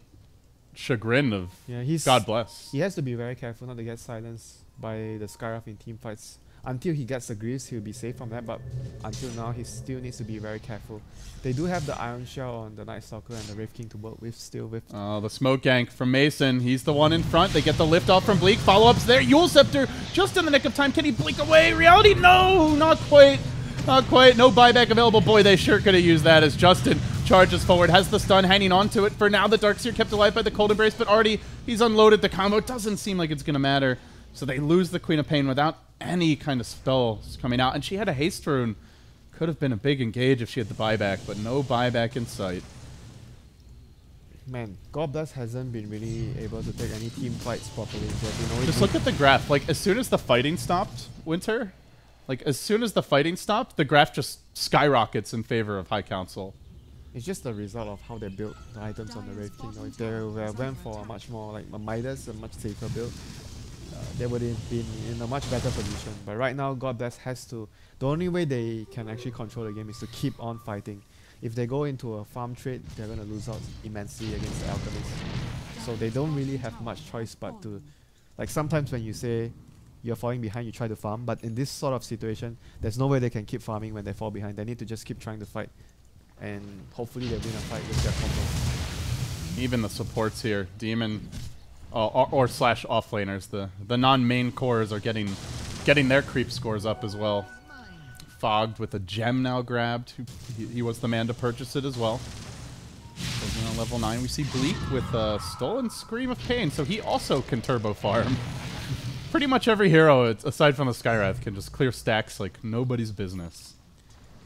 chagrin of Yeah, GodBless. he has to be very careful not to get silenced by the Skywrath in team fights. Until he gets the Greaves, he'll be safe from that, but until now, he still needs to be very careful. They do have the Iron Shell on the Night Stalker and the Wraith King to work with still with. The smoke gank from Mason. He's the one in front. They get the lift off from Bleak. Follow-ups there. Yule Scepter just in the nick of time. Can he blink away? Reality? No, not quite. Not quite. No buyback available. Boy, they sure could have used that as Justin charges forward. Has the stun hanging on to it. For now, the Darkseer kept alive by the Cold Embrace, but already he's unloaded the combo. It doesn't seem like it's going to matter. So they lose the Queen of Pain without any kind of spells coming out. And she had a haste rune. Could have been a big engage if she had the buyback, but no buyback in sight. Man, GodBless hasn't been really able to take any team fights properly. Just look at the graph. Like, as soon as the fighting stopped, WinteR, like, as soon as the fighting stopped, the graph just skyrockets in favor of High Council. It's just the result of how they built the items on the Wraith King. If they went for a much more, like, a Midas, a much safer build, they would have been in a much better position. But right now, GodBless has to... The only way they can actually control the game is to keep on fighting. If they go into a farm trade, they're going to lose out immensely against the Alchemist. So they don't really have much choice but to... Like, sometimes when you say you're falling behind, you try to farm. But in this sort of situation, there's no way they can keep farming when they fall behind. They need to just keep trying to fight. And hopefully they win a fight with their combo. Even the supports here, Demon or slash offlaners, the non-main cores are getting their creep scores up as well. Fogged with a gem now grabbed. He was the man to purchase it as well. Closing on level 9, we see Bleak with a stolen Scream of Pain, so he also can turbo farm. Pretty much every hero, aside from the Skywrath, can just clear stacks like nobody's business.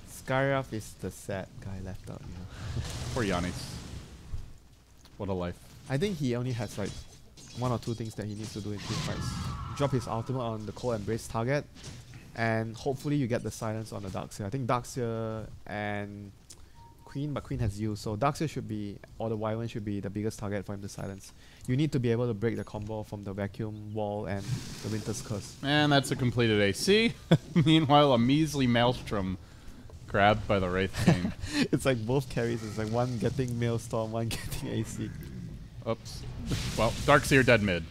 Skywrath is the sad guy left out, you know. Poor Yannis. What a life. I think he only has like 1 or 2 things that he needs to do in team fights. Drop his ultimate on the Cold Embrace target, and hopefully you get the silence on the Darkseer. I think Darkseer and Queen, but Queen has you, so Darkseer should be, or the Wyvern should be the biggest target for him to silence. You need to be able to break the combo from the Vacuum Wall and the Winter's Curse. And that's a completed AC. Meanwhile, a measly Maelstrom grabbed by the Wraith King. It's like both carries, it's like one getting Maelstrom, one getting AC. Oops. Well, Darkseer dead mid.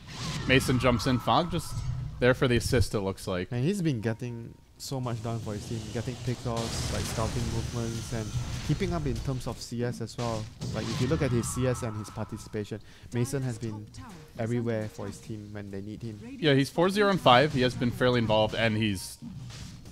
Mason jumps in. Fog just there for the assist, it looks like. And he's been getting so much done for his team, getting pickoffs, like scouting movements, and keeping up in terms of CS as well. Like if you look at his CS and his participation, Mason has been everywhere for his team when they need him. Yeah, he's 4-0 and 5. He has been fairly involved, and he's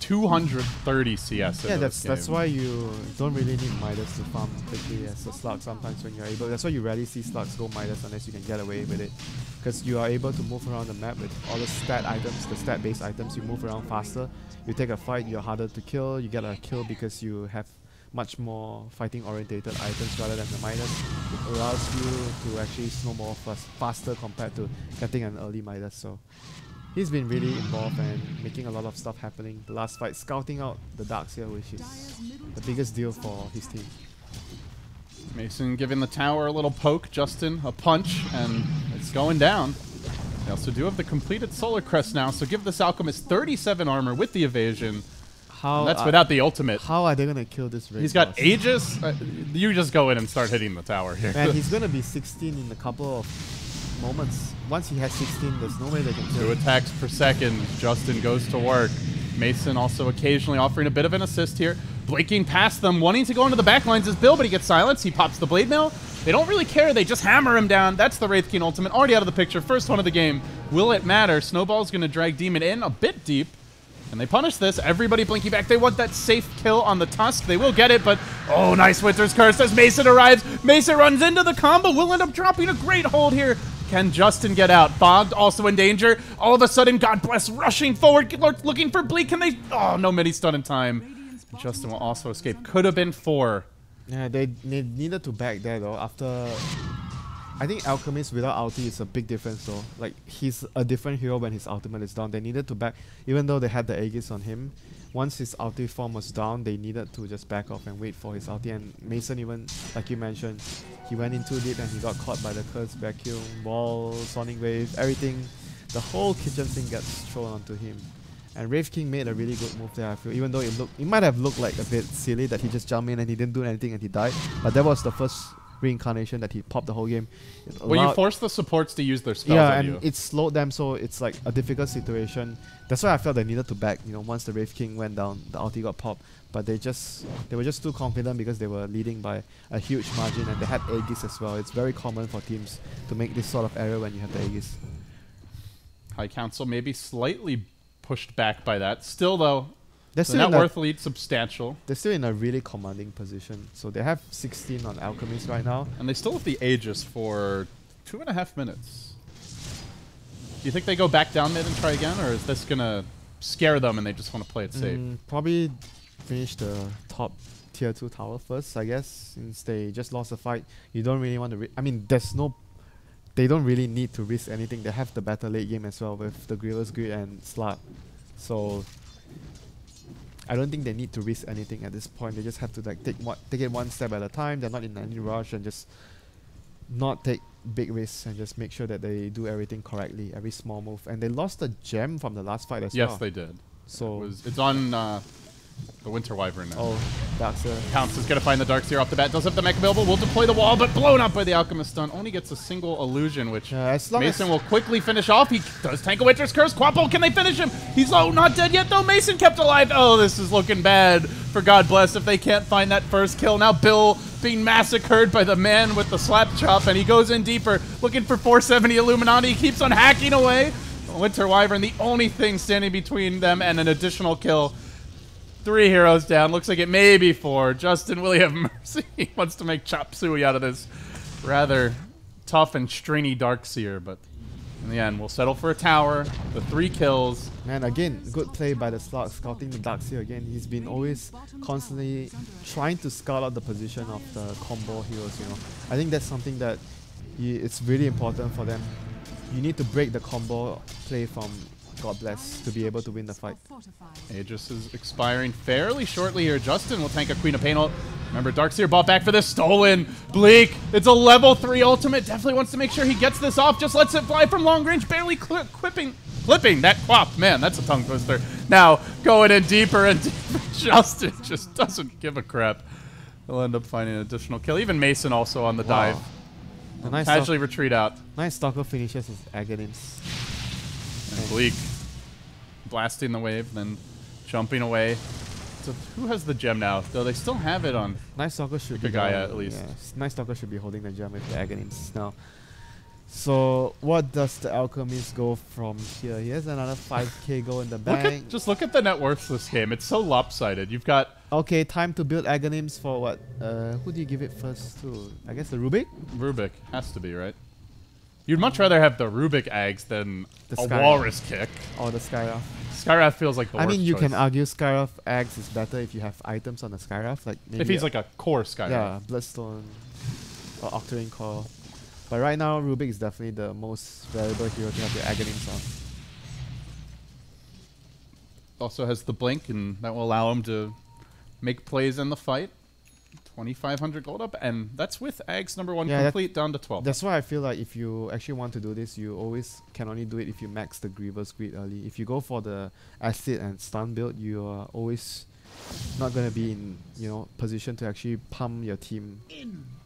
230 CS. Yeah, that's why you don't really need Midas to farm quickly as a slug sometimes when you're able. That's why you rarely see slugs go Midas unless you can get away with it. Because you are able to move around the map with all the stat items, the stat based items, you move around faster. You take a fight, you're harder to kill, you get a kill because you have much more fighting orientated items rather than the Midas. It allows you to actually snowball faster compared to getting an early Midas. So he's been really involved and making a lot of stuff happening. The last fight, scouting out the Darkseer, which is the biggest deal for his team. Mason giving the tower a little poke, Justin a punch, and it's going down. They also do have the completed Solar Crest now, so give this Alchemist 37 armor with the evasion. And that's without the ultimate. How are they going to kill this Wraith? He's got Aegis. You just go in and start hitting the tower here. Man, he's going to be 16 in a couple of moments. Once he has 16, there's no way they can kill 2 him. attacks per second. Justin goes to work. Mason also occasionally offering a bit of an assist here. Blinking past them, wanting to go into the backlines is Bill, but he gets silenced. He pops the Blade Mail. They don't really care. They just hammer him down. That's the Wraith King ultimate. Already out of the picture. First one of the game. Will it matter? Snowball's going to drag Demon in a bit deep. And they punish this. Everybody blinking back. They want that safe kill on the Tusk. They will get it, but oh, nice Winter's Curse as Mason arrives. Mason runs into the combo. Will end up dropping a great hold here. Can Justin get out? Fogged also in danger. All of a sudden, GodBless rushing forward, looking for Bleak. Can they? Oh, no mini stun in time. Justin will also escape. Could have been 4. Yeah, they needed to back there though. After, I think Alchemist without ulti is a big difference though. Like he's a different hero when his ultimate is down. They needed to back, even though they had the Aegis on him. Once his ulti form was down, they needed to just back off and wait for his ulti. And Mason, even like you mentioned, he went in too deep and he got caught by the Curse, Vacuum, Wall, Sonic Wave, everything. The whole kitchen thing gets thrown onto him. And Wraith King made a really good move there, I feel, even though it might have looked like a bit silly that he just jumped in and he didn't do anything and he died. But that was the first reincarnation that he popped the whole game. Well, you force the supports to use their spells on you. It slowed them, so it's like a difficult situation. That's why I felt they needed to back. You know, once the Wraith King went down, the ulti got popped. But they were just too confident because they were leading by a huge margin and they had Aegis as well. It's very common for teams to make this sort of error when you have the Aegis. High Council maybe slightly pushed back by that. Still, though, They're The still, net in a, worth lead substantial. they're still in a really commanding position. So they have 16 on Alchemist right now. And they still have the Aegis for 2.5 minutes. Do you think they go back down mid and try again, or is this going to scare them and they just want to play it safe? Probably finish the top tier 2 tower first, I guess, since they just lost the fight. You don't really want to... I mean, they don't really need to risk anything. They have the better late game as well with the Grievous Grid and Slut. So I don't think they need to risk anything at this point. They just have to like take it one step at a time. They're not in any rush, and just not take big risks and just make sure that they do everything correctly, every small move. And they lost the gem from the last fight as well. Yes, they did. So it's on the WinteR Wyvern now. Oh, Darkseer. Pounce is going to find the Darkseer off the bat. Does have the mech available. Will deploy the wall, but blown up by the Alchemist stun. Only gets a single illusion, which Mason will quickly finish off. He does tank a Winter's Curse. Quappo, can they finish him? He's low, not dead yet though. Mason kept alive. Oh, this is looking bad for GodBless if they can't find that first kill. Now Bill being massacred by the man with the slap chop, and he goes in deeper, looking for 470 Illuminati. He keeps on hacking away. WinteR Wyvern, the only thing standing between them and an additional kill. 3 heroes down. Looks like it may be 4. Justin, will he have mercy? He wants to make chop suey out of this rather tough and stringy Darkseer, but in the end, we'll settle for a tower. The 3 kills. Man, again, good play by the Slug, scouting the Darkseer again. He's been always constantly trying to scout out the position of the combo heroes, you know. I think that's something that it's really important for them. You need to break the combo play from GodBless to be able to win the fight. Aegis is expiring fairly shortly here. Justin will tank a Queen of Pain ult. Remember, Darkseer bought back for this. Stolen. Bleak. It's a level 3 ultimate. Definitely wants to make sure he gets this off. Just lets it fly from long range. Barely clipping that quap. Man, that's a tongue twister. Now, going in deeper and deeper. Justin just doesn't give a crap. He'll end up finding an additional kill. Even Mason also on the dive. Nice casually retreat out. Nice Stalker finishes his Aghanim's. And Bleak blasting the wave, then jumping away. So who has the gem now? Though they still have it on Nice Stalker should be Gaia at least. Yeah, Nice Stalker should be holding the gem with the Aghanim's now. So what does the Alchemist go from here? He has another 5k go in the bank. Just look at the net worth this game. It's so lopsided. You've got... Okay, time to build Aghanim's for what? Who do you give it first to? I guess the Rubik? Rubik. Has to be, right? You'd much rather have the Rubik Ags than a Skyrath. Walrus kick. Or the Skyrath. Skyrath feels like the worst I mean, you choice. can argue Skyrath Ags is better if you have items on the Skyrath. Like maybe if he's like a core Skyrath. Yeah, Bloodstone or Octarine Core. But right now, Rubik is definitely the most valuable hero to have your Aghanim's on. Also has the blink, and that will allow him to make plays in the fight. 2,500 gold up, and that's with Ags number 1 complete down to 12. That's why I feel like if you actually want to do this, you always can only do it if you max the Grievous Grid early. If you go for the Acid and Stun build, you are always not going to be in position to actually pump your team,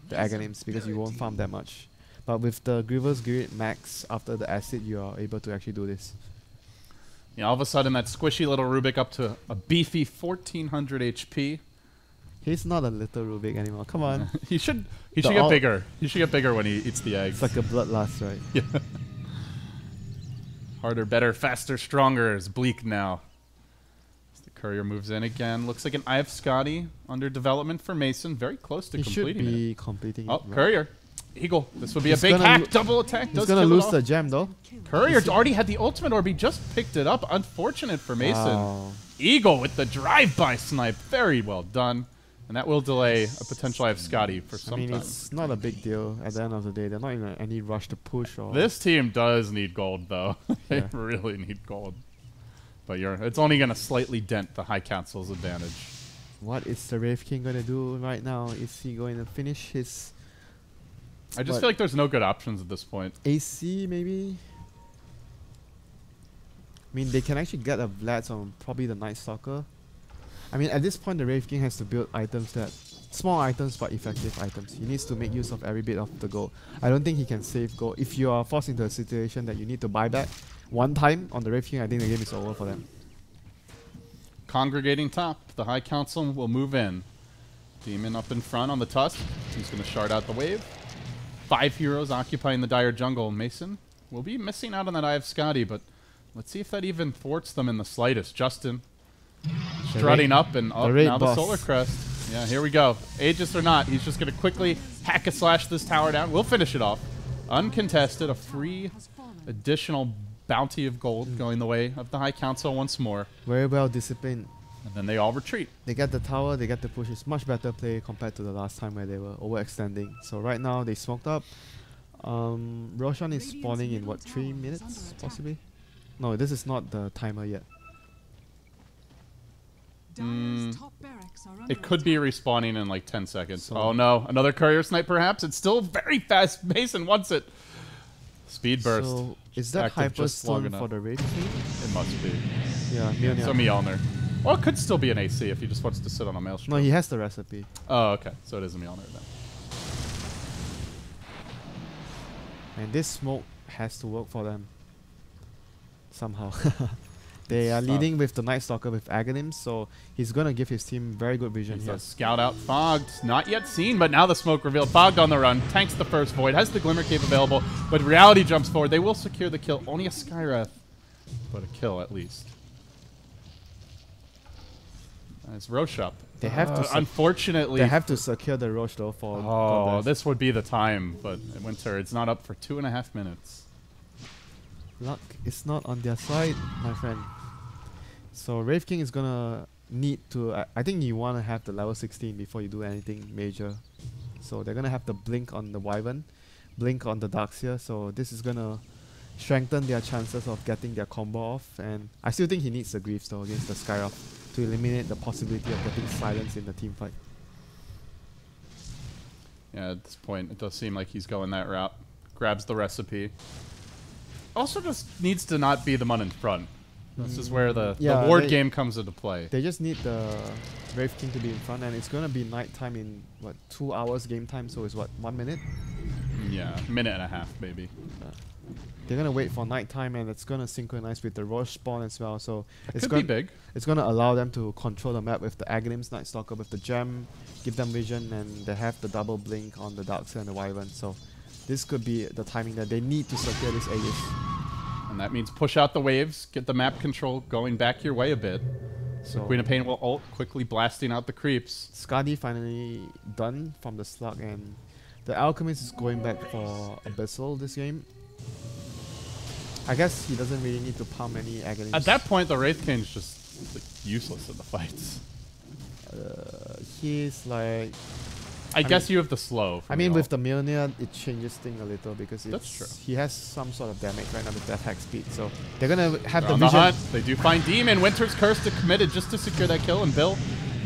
the Aghanims, because you won't farm that much. But with the Grievous Grid max after the Acid, you are able to actually do this. Yeah, all of a sudden that squishy little Rubik up to a beefy 1,400 HP. He's not a little Rubik anymore. Come on. he should get bigger. He should get bigger when he eats the eggs. It's like a bloodlust, right? Yeah. Harder, better, faster, stronger is Bleak now. As the courier moves in again. Looks like an Eye of Scotty under development for Mason. Very close to completing it. He should be completing it. Oh, Courier. Eagle. This would be a big hack. Double attack. He's going to lose the gem, though. Courier already had the ultimate orb. He just picked it up. Unfortunate for Mason. Wow. Eagle with the drive-by snipe. Very well done. And that will delay a potential Eye of Scotty for some time. I mean, it's not a big deal at the end of the day. They're not in any rush to push. Or this team does need gold, though. They really need gold. But it's only going to slightly dent the High Council's advantage. What is the Wraith King going to do right now? Is he going to finish his... I just feel like there's no good options at this point. AC, maybe? I mean, they can actually get a Vlad on probably the Night Stalker. I mean, at this point, the Wraith King has to build items that... Small items, but effective items. He needs to make use of every bit of the gold. I don't think he can save gold. If you are forced into a situation that you need to buy back one time on the Wraith King, I think the game is over for them. Congregating top. The High Council will move in. Demon up in front on the Tusk. He's going to shard out the wave. 5 heroes occupying the dire jungle. Mason will be missing out on that Eye of Scotty, but let's see if that even thwarts them in the slightest. Justin strutting up and up. Now the boss. Solar Crest. Yeah, here we go. Aegis or not, he's just going to quickly hack a slash this tower down. We'll finish it off. Uncontested, a free additional bounty of gold going the way of the High Council once more. Very well disciplined. And then they all retreat. They get the tower, they get the push. It's much better play compared to the last time where they were overextending. So right now they smoked up. Roshan is spawning in what, 3 minutes possibly? No, this is not the timer yet. It could be respawning in like 10 seconds. So oh no, another courier snipe perhaps? It's still very fast. Mason wants it. Speed burst. So is that Hyperstone for the Wraith King? It must be. Yeah, Mjolnir. So Mjolnir. Well, it could still be an AC if he just wants to sit on a Maelstrom. No, he has the recipe. Oh, okay. So it is a Mjolnir then. And this smoke has to work for them. Somehow. They are leading with the Night Stalker with Aghanims, so he's going to give his team very good vision here. Scout out Fogged. Not yet seen, but now the smoke revealed. Fogged on the run. Tanks the first Void. Has the Glimmer Cape available, but Reality jumps forward. They will secure the kill. Only a Skywrath, but a kill at least. It's Roche up. They have to unfortunately they have to secure the Roche though for GodBless. This would be the time, but WinteR, it's not up for 2.5 minutes. Luck is not on their side, my friend. So Wraith King is gonna need to I think you wanna have the level 16 before you do anything major. So they're gonna have the blink on the Wyvern, blink on the Darkseer, so this is gonna strengthen their chances of getting their combo off, and I still think he needs the Greaves though against the Skyrock to eliminate the possibility of getting silence in the team fight. Yeah, at this point, it does seem like he's going that route. Grabs the recipe. Also just needs to not be the one in front. This is where the ward game comes into play. They just need the Wraith King to be in front, and it's going to be nighttime in, what, 2 hours game time, so it's what, 1 minute? Yeah, 1.5 minutes maybe. They're going to wait for nighttime, and it's going to synchronize with the Roche spawn as well, so it's going to be big. It's going to allow them to control the map with the Aghanims, Night Stalker with the gem, give them vision, and they have the double blink on the Darkseer and the Wyvern, so this could be the timing that they need to secure this Aegis. And that means push out the waves, get the map control going back your way a bit. So Queen of Pain will ult, quickly blasting out the creeps. Skadi finally done from the slug, and the Alchemist is going back for Abyssal this game. I guess he doesn't really need to pump any Aghanims. At that point, the Wraith King's just like, useless in the fights. He's like... I guess you have the slow. I mean, with the Mjolnir, it changes things a little because that's true. He has some sort of damage right now with Death Hack speed, so they're gonna have the vision. Hunt. They do find Demon. WinteR's Curse to committed just to secure that kill, and Bill,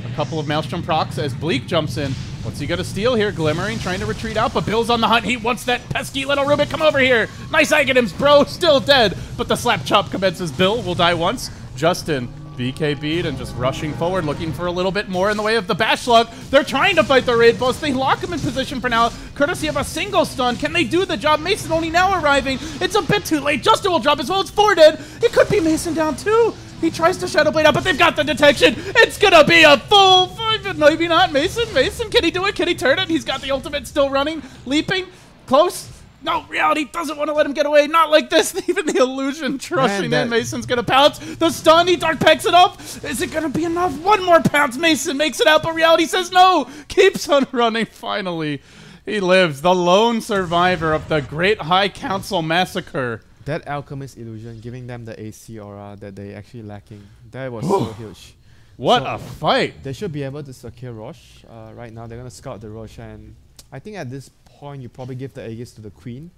a couple of Maelstrom procs as Bleak jumps in. What's he gonna steal here? Glimmering, trying to retreat out, but Bill's on the hunt. He wants that pesky little Rubik. Come over here. Nice Aghanims, bro. Still dead, but the slap chop commences. Bill will die once. Justin. BKB'd and just rushing forward, looking for a little bit more in the way of the Bash Slug. They're trying to fight the Raid Boss. They lock him in position for now, courtesy of a single stun. Can they do the job? Mason only now arriving. It's a bit too late. Justin will drop as well. It's 4 dead. It could be Mason down too. He tries to Shadow Blade out, but they've got the detection. It's gonna be a full 5, maybe not. Mason, can he do it? Can he turn it? He's got the ultimate still running, leaping, close. No, Reality doesn't want to let him get away. Not like this. Even the illusion rushing in. Mason's going to pounce. The stun, he dark pegs it up. Is it going to be enough? One more pounce. Mason makes it out, but Reality says no. Keeps on running. Finally, he lives. The lone survivor of the Great High Council Massacre. That Alchemist illusion giving them the AC aura that they actually lacking. That was so huge. What a fight. They should be able to secure Roche. Right now, they're going to scout the Roche, and I think at this point, you probably give the Aegis to the Queen.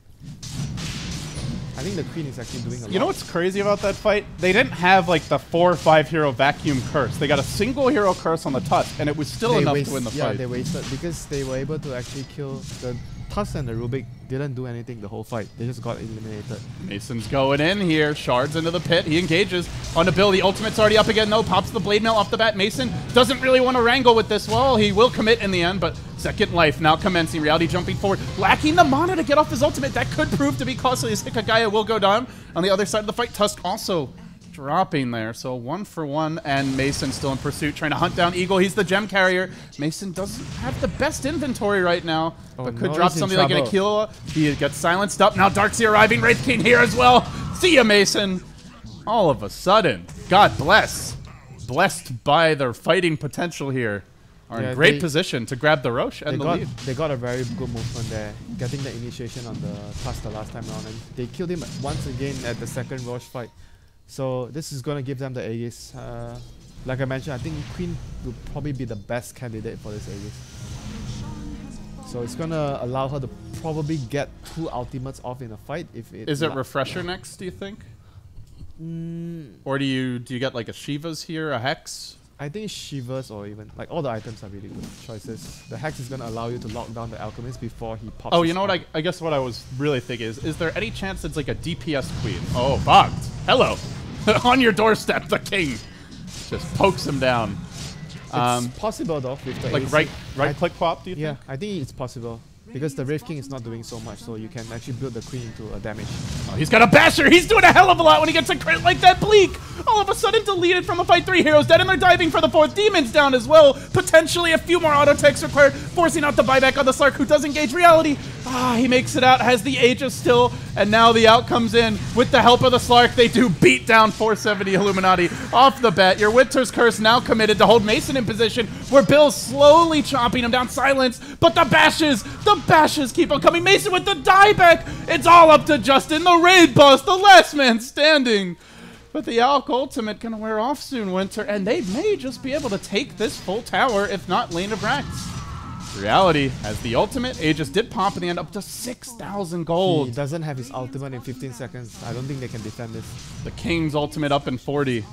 I think the Queen is actually doing a lot. You know what's crazy about that fight? They didn't have like the 4 or 5 hero vacuum curse. They got a single hero curse on the Tusk, and it was still enough to win the fight. Yeah, they wasted because they were able to actually kill the Tusk, and the Rubik didn't do anything the whole fight. They just got eliminated. Mason's going in here. Shards into the pit. He engages on the Bill. The ultimate's already up again, though. Pops the Blade Mail off the bat. Mason doesn't really want to wrangle with this. Well, he will commit in the end, but second life now commencing. Reality jumping forward. Lacking the mana to get off his ultimate. That could prove to be costly as Hikagaya will go down. On the other side of the fight, Tusk also dropping there. So 1 for 1, and Mason still in pursuit, trying to hunt down Eagle. He's the gem carrier. Mason doesn't have the best inventory right now, but could drop something like an Aquila. He gets silenced up. Now Darkseer arriving. Wraith King here as well. See ya, Mason. All of a sudden, God bless. blessed by their fighting potential here, are in great position to grab the Roche and the lead. They got a very good movement there, getting the initiation on the Tusk the last time around, and they killed him once again at the second Roche fight. So this is going to give them the Aegis. Like I mentioned, I think Queen will probably be the best candidate for this Aegis. So it's going to allow her to probably get 2 ultimates off in a fight. Is it Refresher next, do you think? Or do you get like a Shiva's here, a Hex? I think Shiva's, or even like all the items are really good choices. The Hex is going to allow you to lock down the Alchemist before he pops. Oh, you know what? I guess what I was really thinking is there any chance it's like a DPS Queen? Oh, fucked. Hello. On your doorstep, the king just pokes him down. It's possible though with the like AC. right click pop, do you think? Yeah, I think it's possible. Because the Wraith King is not doing so much, so you can actually build the Queen into a damage. Oh, he's got a basher! He's doing a hell of a lot when he gets a crit like that. Bleak! All of a sudden deleted from the fight. 3 heroes dead, and they're diving for the 4th. Demon's down as well. Potentially a few more auto techs required, forcing out the buyback on the Slark, who does engage reality. Ah, he makes it out, has the Aegis still, and now the out comes in. With the help of the Slark, they do beat down 470 Illuminati off the bat. Your Winter's Curse now committed to hold Mason in position, where Bill's slowly chopping him down. Silence, but the bashes keep on coming. Mason with the dieback. It's all up to Justin, the raid boss, the last man standing. But the Alk ultimate gonna wear off soon, Winter, and they may just be able to take this full tower, if not Lane of Racks. Reality has the ultimate. Aegis did pop in the end, up to 6,000 gold. He doesn't have his ultimate in 15 seconds. I don't think they can defend this. The King's ultimate up in 40.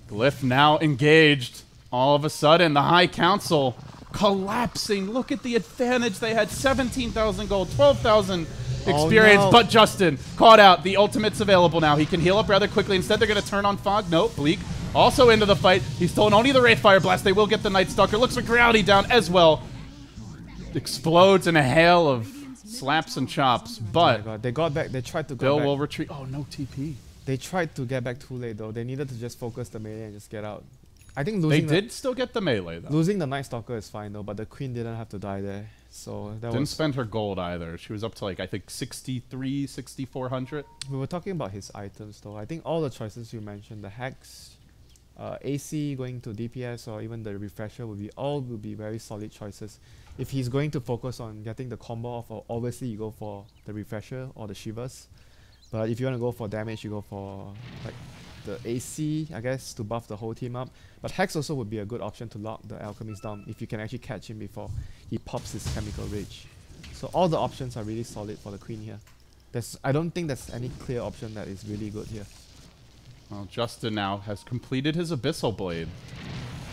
Glyph now engaged. All of a sudden, the High Council collapsing. Look at the advantage they had. 17,000 gold, 12,000 experience. Oh, no. But Justin caught out. The ultimate's available now. He can heal up rather quickly. Instead, they're going to turn on Fog. Nope, Bleak also into the fight. He's stolen only the Wraithfire Blast. They will get the Night Stalker. Looks like Reality down as well. Explodes in a hail of slaps and chops. But oh my God. They got back. They tried to go Bill back. will retreat. Oh, no TP. They tried to get back too late though. They needed to just focus the melee and just get out. I think They did still get the melee though. Losing the Night Stalker is fine though, but the Queen didn't have to die there. So that Didn't spend her gold either. She was up to like, I think 63, 6,400. We were talking about his items though. I think all the choices you mentioned, the Hex, AC going to DPS, or even the Refresher will be very solid choices. If he's going to focus on getting the combo off, obviously you go for the Refresher or the Shivas. But if you want to go for damage, you go for like the AC, I guess, to buff the whole team up. But Hex also would be a good option to lock the Alchemist down if you can actually catch him before he pops his Chemical Rage. So all the options are really solid for the Queen here. I don't think there's any clear option that is really good here. Well, Justin now has completed his Abyssal Blade.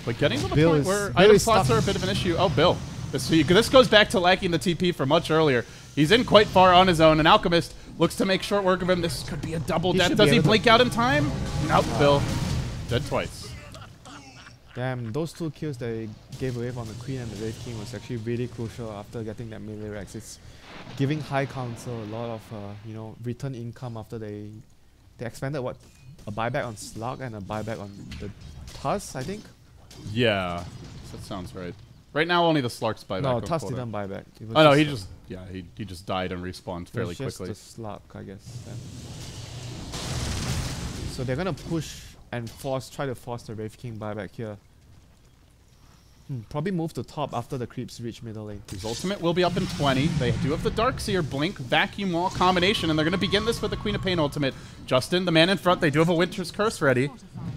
But getting to the Bill point where item slots are a bit of an issue. Oh, Bill. This goes back to lacking the TP from much earlier. He's in quite far on his own. An Alchemist looks to make short work of him. This could be a double death. Does he blink out in time? Nope, Bill. Dead twice. Damn, those 2 kills they gave away from the Queen and the Wraith King was actually really crucial after getting that melee Rex. It's giving High Council a lot of return income after they expanded a buyback on Slug and a buyback on the Tusk, I think. Yeah, that sounds right. Right now, only the Slark's buyback. No, Tusk didn't buy back. Oh no, he just died and respawned fairly quickly. Just the Slug, I guess. Then. So they're gonna push and try to force the Wraith King buyback here. Probably move to top after the creeps reach middle lane. His ultimate will be up in 20. They do have the Darkseer Blink, Vacuum Wall combination, and they're going to begin this with the Queen of Pain ultimate. Justin, the man in front, they do have a Winter's Curse ready.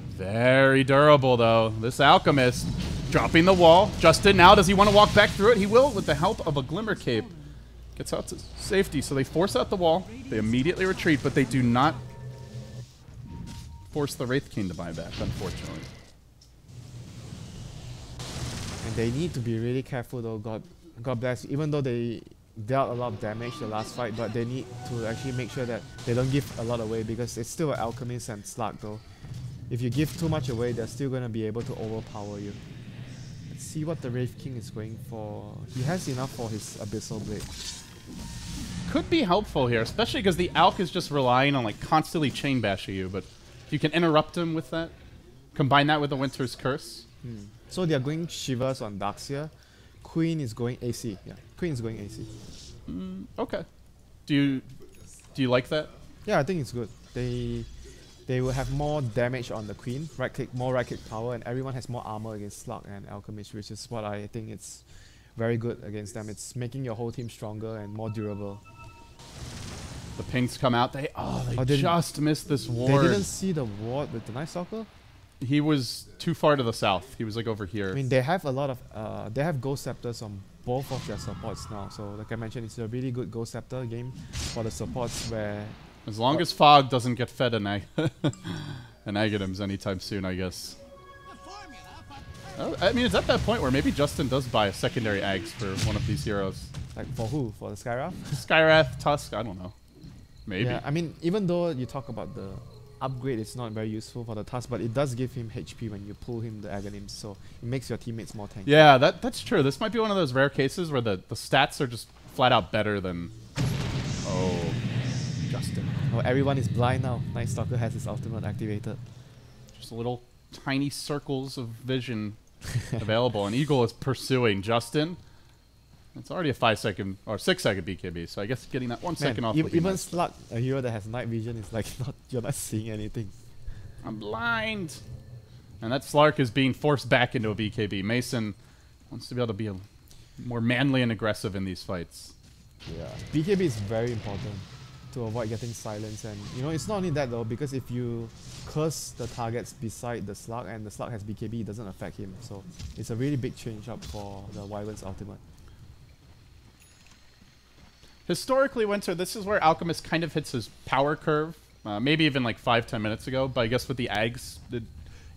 Very durable, though. This Alchemist dropping the wall. Justin now, does he want to walk back through it? He will with the help of a Glimmer Cape. Gets out to safety, so they force out the wall. They immediately retreat, but they do not force the Wraith King to buy back, unfortunately. And they need to be really careful though, God bless. Even though they dealt a lot of damage the last fight, but they need to actually make sure that they don't give a lot away, because it's still an Alchemist and Slug though. If you give too much away, they're still going to be able to overpower you. Let's see what the Wraith King is going for. He has enough for his Abyssal Blade. Could be helpful here, especially because the Alk is just relying on like constantly chain bashing you, but if you can interrupt him with that, combine that with the Winter's Curse. So they're going Shivas on Darkseer. Queen is going AC. Yeah, Queen is going AC. Okay. Do you like that? Yeah, I think it's good. they will have more damage on the queen, more right click power, and everyone has more armor against Slug and Alchemist, which is what I think it's very good against them. It's making your whole team stronger and more durable. The pings come out. They just missed this ward. They didn't see the ward with the Night Stalker? He was too far to the south. He was like over here. I mean, they have a lot of they have Ghost Scepters on both of their supports now. So like I mentioned, it's a really good Ghost Scepter game for the supports where... As long as Fog doesn't get fed an Aghanims anytime soon, I guess. I mean, it's at that point where maybe Justin does buy a secondary Ags for one of these heroes. Like for who? For the Skywrath? Skywrath, Tusk, I don't know. Maybe. Yeah, I mean, even though you talk about the upgrade, it's not very useful for the Tusk, but it does give him HP when you pull him the Aghanims, so it makes your teammates more tanky. Yeah, that's true. This might be one of those rare cases where the stats are just flat out better than... Oh, Justin. Oh, everyone is blind now. Night Stalker has his ultimate activated. Just little tiny circles of vision available, and Eagle is pursuing Justin. It's already a 5-second or 6-second BKB, so I guess getting that 1 second off. Even nice. Slug, a hero that has night vision, is like you're not seeing anything. I'm blind, and that Slark is being forced back into a BKB. Mason wants to be able to be more manly and aggressive in these fights. Yeah, BKB is very important to avoid getting silenced, and you know it's not only that though, because if you curse the targets beside the Slug and the Slug has BKB, it doesn't affect him. So it's a really big change up for the Wyvern's ultimate. Historically, WinteR, this is where Alchemist kind of hits his power curve. Maybe even like 5-10 minutes ago, but I guess with the Ags, it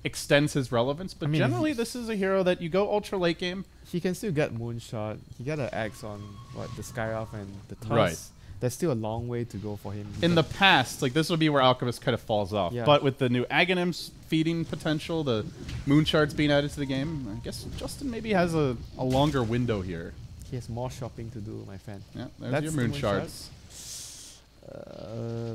extends his relevance. But I mean, generally, this is a hero that you go ultra late game. He can still get Moonshot. He got an Axe on what the Skywrath and the Tusk. Right. There's still a long way to go for him. In the past, like this would be where Alchemist kind of falls off. Yeah. But with the new Aghanims feeding potential, the Moon Shards being added to the game, I guess Justin maybe has a longer window here. He has more shopping to do, my friend. Yeah, there's your Moon Shards.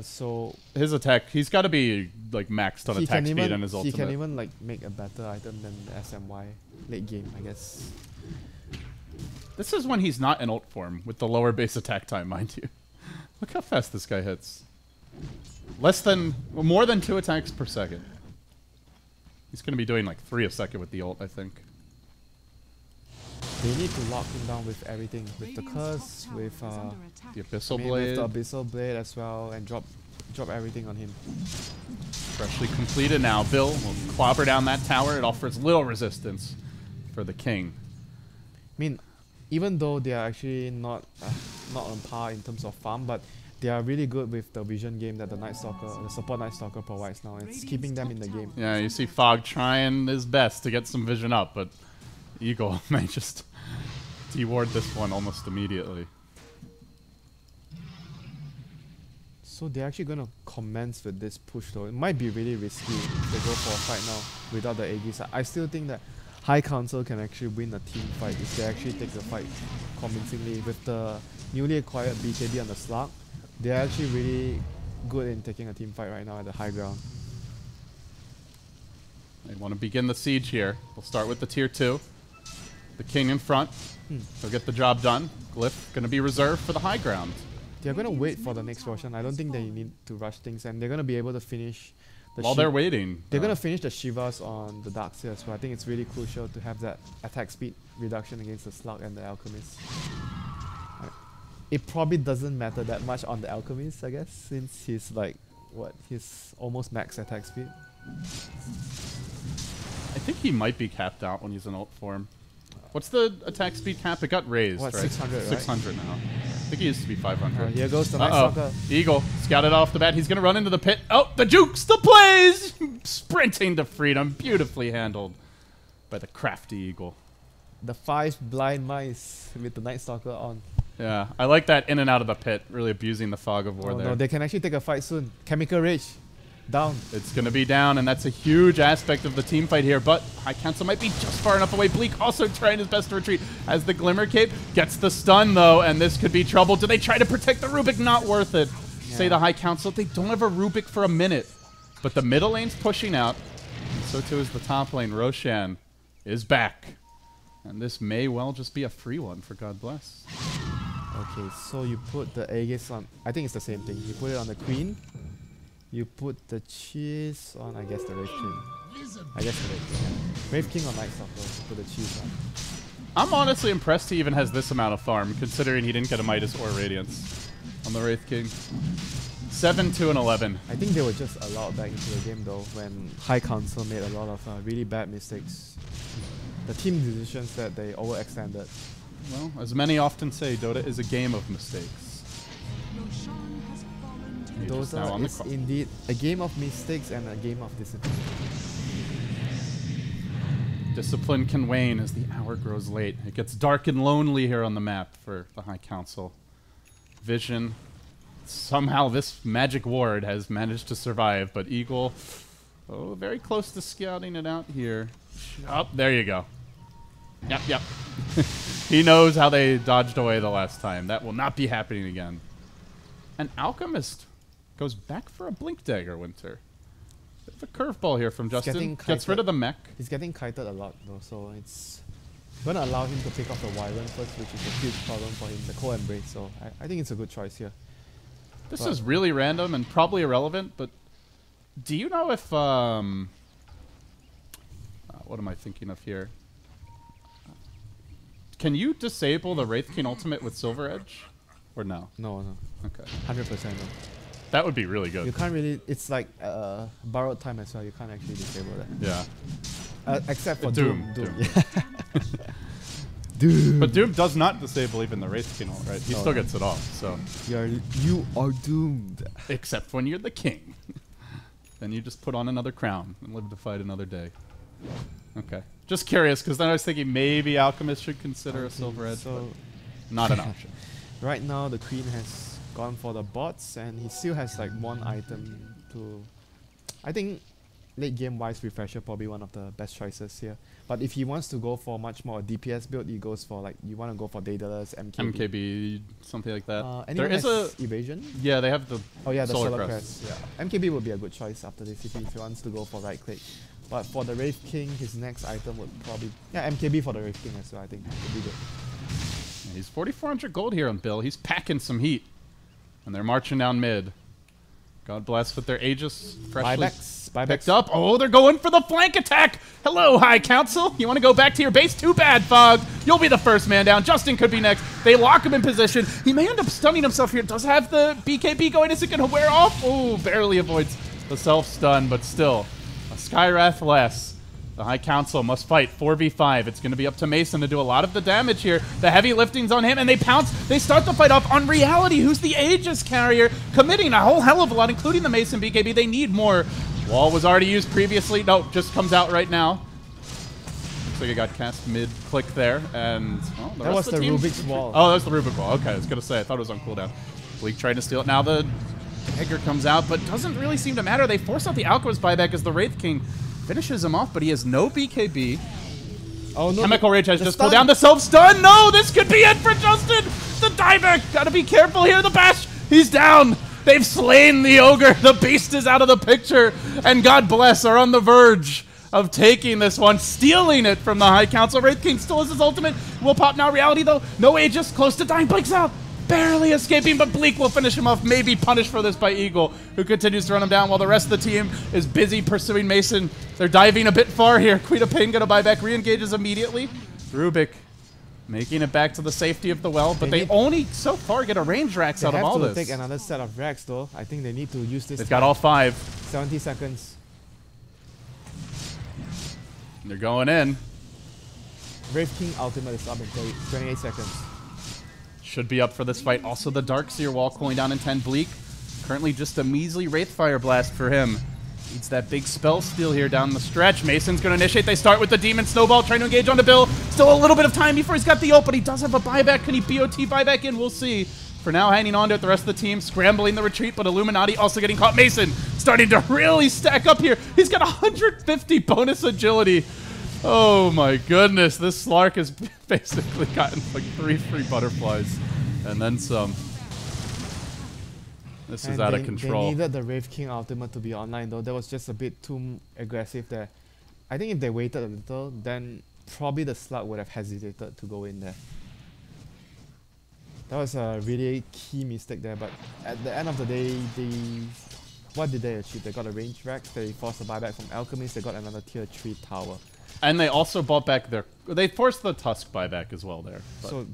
So his attack, he's got to be like maxed on attack speed and his ultimate. He can even like make a better item than the SMY late game, I guess. This is when he's not in ult form with the lower base attack time, mind you. Look how fast this guy hits. More than 2 attacks per second. He's going to be doing like 3 a second with the ult, I think. They need to lock him down with everything, with the curse, with the Abyssal Blade, with the Abyssal Blade as well, and drop everything on him. Freshly completed now. Bill will clobber down that tower. It offers little resistance for the king. I mean, even though they are actually not on par in terms of farm, but they are really good with the vision game that the support Night Stalker provides now. It's keeping them in the game. Yeah, you see Fog trying his best to get some vision up, but Eagle may just deward this one almost immediately. So they're actually going to commence with this push though. It might be really risky if they go for a fight now without the Aegis. I still think that High Council can actually win a team fight if they actually take the fight convincingly. With the newly acquired BKB on the Slug, they're actually really good in taking a team fight right now at the high ground. They want to begin the siege here. We'll start with the tier 2. The king in front. They'll get the job done. Glyph going to be reserved for the high ground. They're going to wait for the next Roshan. I don't think they need to rush things, and they're going to be able to finish while they're waiting. They're going to finish the Shivas on the Darkseer as well. I think it's really crucial to have that attack speed reduction against the Slug and the Alchemist. It probably doesn't matter that much on the Alchemist, I guess, since he's like, he's almost max attack speed. I think he might be capped out when he's in ult form. What's the attack speed cap? It got raised, right? 600, right? 600 now. I think he used to be 500. Here goes the Night Stalker. Eagle, scouted off the bat. He's going to run into the pit. Oh, the Juke still plays! Sprinting to freedom. Beautifully handled by the crafty Eagle. The 5 blind mice with the Night Stalker on. Yeah, I like that in and out of the pit. Really abusing the fog of war there. No, they can actually take a fight soon. Chemical Rage. Down. It's going to be down, and that's a huge aspect of the team fight here, but High Council might be just far enough away. Bleak also trying his best to retreat as the Glimmer Cape gets the stun, though, and this could be trouble. Do they try to protect the Rubik? Not worth it. Yeah. Say the High Council. They don't have a Rubik for a minute, but the middle lane's pushing out, and so too is the top lane. Roshan is back, and this may well just be a free one for GodBless. Okay, so you put the Aegis on... I think it's the same thing. You put it on the Queen. You put the cheese on, I guess, the Wraith King. I guess the Wraith King. Wraith King or Night Stalker, put the cheese on. I'm honestly impressed he even has this amount of farm, considering he didn't get a Midas or Radiance on the Wraith King. 7, 2, and 11. I think they were just allowed back into the game though when High Council made a lot of really bad mistakes. The team decisions that they overextended. Well, as many often say, Dota is a game of mistakes. Dota is indeed a game of mistakes and a game of discipline. Discipline can wane as the hour grows late. It gets dark and lonely here on the map for the High Council. Vision. Somehow this magic ward has managed to survive, but Eagle, oh, very close to scouting it out here. Oh, there you go. Yep. He knows how they dodged away the last time. That will not be happening again. And Alchemist goes back for a Blink Dagger, WinteR. Bit of a curveball here from Justin. Gets rid of the mech. He's getting kited a lot though, so it's going to allow him to pick off the Wyvern first, which is a huge problem for him, the Cold Embrace, so I think it's a good choice here. This is really random and probably irrelevant, but do you know if, what am I thinking of here? Can you disable the Wraith King ultimate with Silver Edge? Or no? No. Okay. 100% no. That would be really good. You can't really, it's like borrowed time as well, you can't actually disable that. Yeah. Except for Doom. Yeah. Doom. But Doom does not disable even the Wraith King ult, right? He still gets it off, so. You are doomed. Except when you're the king. Then you just put on another crown and live to fight another day. Okay. Just curious, because then I was thinking maybe Alchemist should consider a Silver Edge, but not an option. Right now, the Queen has gone for the bots, and he still has like one item to... I think late game wise, Refresher probably one of the best choices here. But if he wants to go for much more DPS build, he goes for like, you want to go for Daedalus, MKB. MKB, something like that. There is a evasion. Yeah, they have the the Solar Crest. Yeah, MKB would be a good choice after this if he wants to go for right click. But for the Wraith King, his next item would probably MKB for the Wraith King as well. I think would be good. Yeah, he's 4,400 gold here on Bill. He's packing some heat, and they're marching down mid. GodBless with their Aegis freshly picked up. Oh, they're going for the flank attack. Hello, High Council. You want to go back to your base? Too bad, Fog. You'll be the first man down. Justin could be next. They lock him in position. He may end up stunning himself here. Does have the BKB going. Is it going to wear off? Oh, barely avoids the self-stun, but still. A Skywrath less. The High Council must fight 4v5. It's going to be up to Mason to do a lot of the damage here. The heavy lifting's on him, and they pounce. They start the fight off on Reality, who's the Aegis carrier, committing a whole hell of a lot, including the Mason BKB. They need more. Wall was already used previously. No, just comes out right now. Looks like it got cast mid-click there, and the that was the team. Rubik's Wall. Oh, that was the Rubik's Wall. Okay, I was going to say, I thought it was on cooldown. Bleak trying to steal it. Now the Dagger comes out, but doesn't really seem to matter. They force out the Alchemist buyback as the Wraith King finishes him off, but he has no BKB. Oh no! Chemical Rage has just pulled down the self-stun. No, this could be it for Justin. The dieback. Gotta be careful here. The bash. He's down. They've slain the ogre. The beast is out of the picture, and GodBless are on the verge of taking this one, stealing it from the High Council. Wraith King still has his ultimate. Will pop now. Reality though. No Aegis. Close to dying. Blink's out. Barely escaping, but Bleak will finish him off, maybe punished for this by Eagle, who continues to run him down while the rest of the team is busy pursuing Mason. They're diving a bit far here. Queen of Pain gonna buy back, re-engages immediately. Rubik making it back to the safety of the well, but they only so far get a range Rax out of all this. They have to take another set of Rax though. I think they need to use this. They've got all 5. 70 seconds. They're going in. Wraith King ultimate is up in 28 seconds. Should be up for this fight. Also the Darkseer wall cooling down in 10. Bleak. Currently just a measly Wraithfire blast for him. Needs that big spell steal here down the stretch. Mason's going to initiate. They start with the Demon Snowball, trying to engage onto Bill. Still a little bit of time before he's got the ult, but he does have a buyback. Can he BOT buyback in? We'll see. For now, hanging on to it. The rest of the team scrambling the retreat, but Illuminati also getting caught. Mason starting to really stack up here. He's got 150 bonus agility. Oh my goodness, this Slark has basically gotten like 3 free butterflies and then some. This is out of control. They needed the Wraith King ultimate to be online though. That was just a bit too aggressive there. I think if they waited a little, then probably the Slug would have hesitated to go in there. That was a really key mistake there, but at the end of the day, what did they achieve? They got a range rack, they forced a buyback from Alchemist, they got another tier 3 tower. And they also bought back their... They forced the Tusk buyback as well there.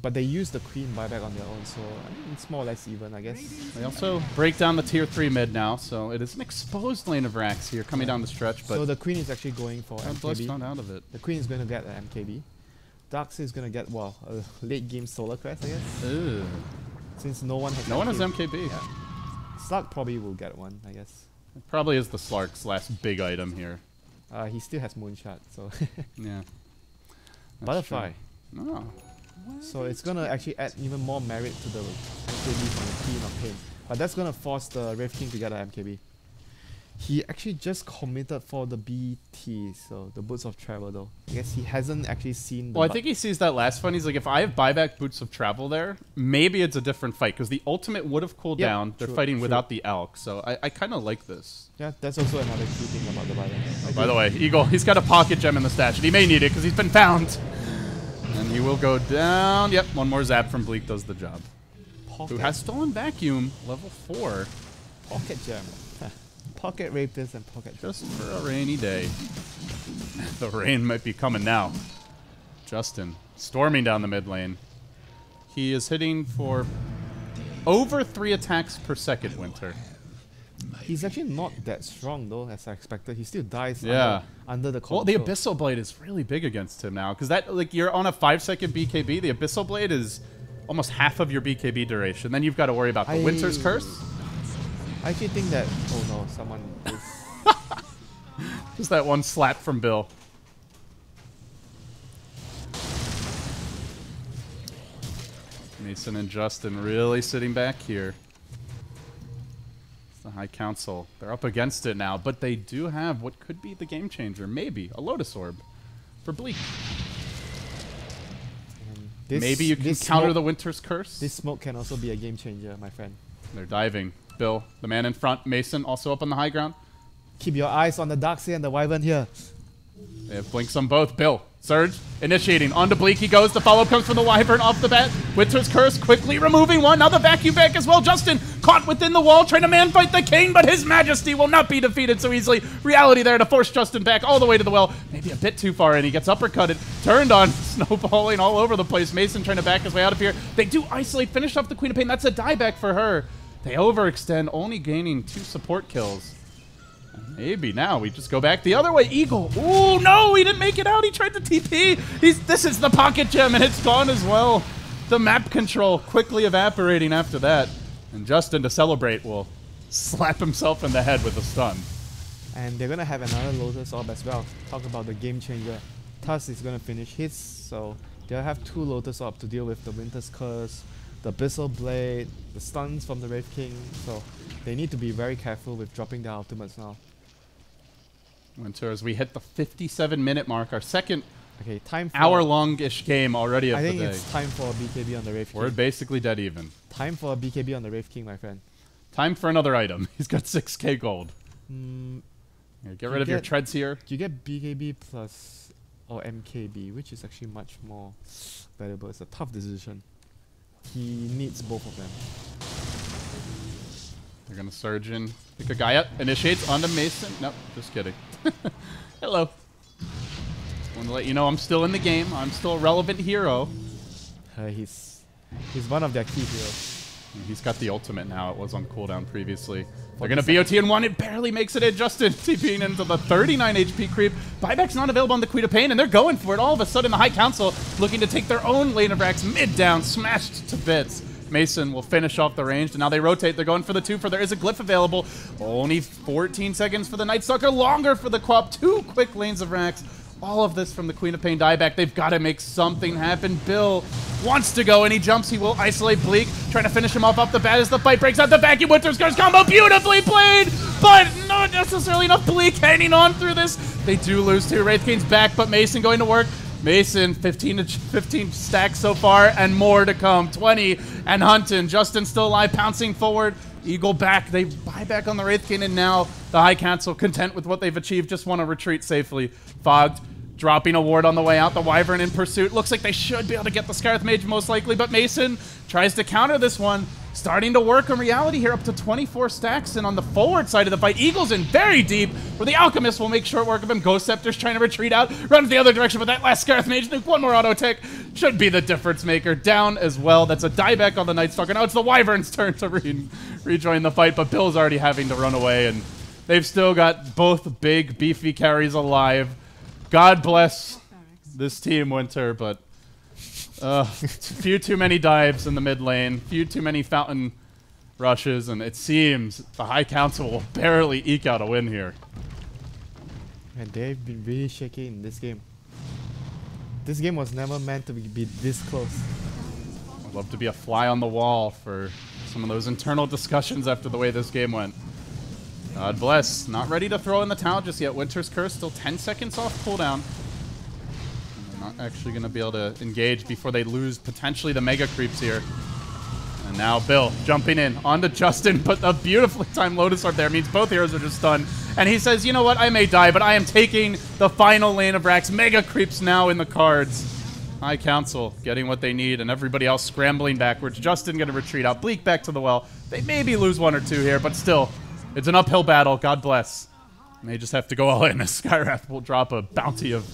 But they used the Queen buyback on their own, so I mean, it's more or less even, I guess. They also break down the tier 3 mid now, so it is an exposed lane of racks here coming down the stretch. But so the Queen is actually going for GodBless MKB. not out of it. The Queen is going to get an MKB. Darkseid is going to get, well, a late game Solar Crest, I guess. Ew. Since no one has No one has MKB. Yeah. Slark probably will get one, I guess. It probably is the Slark's last big item here. He still has Moonshot, so... Yeah. Butterfly. Oh. So it's gonna actually add even more merit to the MKB from the Queen of Pain. But that's gonna force the Wraith King to get an MKB. He actually just committed for the BT, so the Boots of Travel though. I guess he hasn't actually seen the... Well, I think he sees that last one. He's like, if I have buyback Boots of Travel there, maybe it's a different fight. Because the ultimate would have cooled down. They're fighting without the Alk. So I kind of like this. Yeah, that's also another key thing about the buyback. By the way, Eagle, he's got a pocket gem in the stash. And he may need it because he's been found. And he will go down. Yep, one more zap from Bleak does the job. Pocket. Who has stolen vacuum, level 4. Pocket gem. Pocket Raptors and Pocket gem. Just for a rainy day. The rain might be coming now. Justin, storming down the mid lane. He is hitting for over 3 attacks per second, WinteR. He's actually not that strong though, as I expected. He still dies under the console. Well, the Abyssal Blade is really big against him now. Because that, like, you're on a 5-second BKB. The Abyssal Blade is almost half of your BKB duration. Then you've got to worry about the WinteR's Curse. I actually think that... Oh no, someone is... Just that one slap from Bill. Mason and Justin really sitting back here. It's the High Council. They're up against it now, but they do have what could be the game changer. Maybe a Lotus Orb for Bleak. Maybe you can counter the WinteR's Curse. This smoke can also be a game changer, my friend. They're diving. Bill, the man in front. Mason also up on the high ground. Keep your eyes on the Darkseid and the Wyvern here. They have blinks on both. Bill, Surge, initiating. On to Bleak he goes. The follow comes from the Wyvern off the bat. WinteR's Curse quickly removing one. Now the vacuum back as well. Justin caught within the wall, trying to man fight the king, but his majesty will not be defeated so easily. Reality there to force Justin back all the way to the well. Maybe a bit too far in. He gets uppercutted, turned on, snowballing all over the place. Mason trying to back his way out of here. They do isolate, finish off the Queen of Pain. That's a dieback for her. They overextend, only gaining 2 support kills. Maybe now we just go back the other way. Eagle. Ooh, no, he didn't make it out. He tried to TP. This is the pocket gem, and it's gone as well. The map control quickly evaporating after that. And Justin, to celebrate, will slap himself in the head with a stun. And they're going to have another Lotus Orb as well. Talk about the game changer. Tusk is going to finish hits, so they'll have 2 Lotus Orb to deal with the Winter's Curse, the Abyssal Blade, the stuns from the Wraith King, so they need to be very careful with dropping their ultimates now. WinteR, as we hit the 57-minute mark, our second time hour-long-ish game already of the day. I think it's time for a BKB on the Wraith King. We're basically dead even. Time for a BKB on the Wraith King, my friend. Time for another item. He's got 6k gold. Yeah, get rid of your treads here. Do you get BKB plus or MKB, which is actually much more valuable? It's a tough decision. He needs both of them. They're going to surge in. Pick a guy up. Initiates onto Mason. Nope, just kidding. Hello. Just want to let you know I'm still in the game. I'm still a relevant hero. He's one of their key heroes. He's got the ultimate now. It was on cooldown previously. They're going to BOT in 1. It barely makes it in. Justin TPing into the 39 HP creep. Buyback's not available on the Queen of Pain, and they're going for it. All of a sudden, the High Council looking to take their own lane of racks mid-down, smashed to bits. Mason will finish off the range, and now they rotate. They're going for the 2 for there is a glyph available. Only 14 seconds for the Night Stalker, longer for the Quap. 2 quick lanes of racks. All of this from the Queen of Pain dieback. They've got to make something happen. Bill wants to go, and he jumps. He will isolate Bleak, trying to finish him off the bat as the fight breaks out. The vacuum WinteR's Curse combo, beautifully played, but not necessarily enough. Bleak hanging on through this. They do lose 2. Wraith King's back, but Mason going to work. Mason, 15 stacks so far, and more to come. 20, and hunting. Justin still alive, pouncing forward. Eagle back. They buy back on the Wraith King, and now the High Council, content with what they've achieved, just want to retreat safely. Fogged, dropping a ward on the way out. The Wyvern in pursuit. Looks like they should be able to get the Scarth Mage most likely, but Mason tries to counter this one. starting to work in reality here, up to 24 stacks. And on the forward side of the fight, Eagle's in very deep, where the Alchemist will make short work of him. Ghost Scepter's trying to retreat out, runs the other direction, but that last Scarith Mage nuke, one more auto tick, should be the difference maker. Down as well. That's a dieback on the Night Stalker. Now it's the Wyvern's turn to rejoin the fight, but Bill's already having to run away, and they've still got both big, beefy carries alive. God bless this team, WinteR, but few too many dives in the mid lane, few too many fountain rushes, and it seems the High Council will barely eke out a win here. And they've been really shaky in this game. This game was never meant to be this close. I'd love to be a fly on the wall for some of those internal discussions after the way this game went. God bless. Not ready to throw in the towel just yet. WinteR's Curse still 10 seconds off cooldown. Not actually going to be able to engage before they lose potentially the mega creeps here. And now Bill jumping in onto Justin, but a beautifully timed Lotus Orb there means both heroes are just stunned. And he says, you know what, I may die, but I am taking the final lane of Rax. Mega creeps now in the cards. High Council getting what they need, and everybody else scrambling backwards. Justin going to retreat out. Bleak back to the well. They maybe lose one or two here, but still, it's an uphill battle. God bless. May just have to go all in as Skywrath will drop a bounty of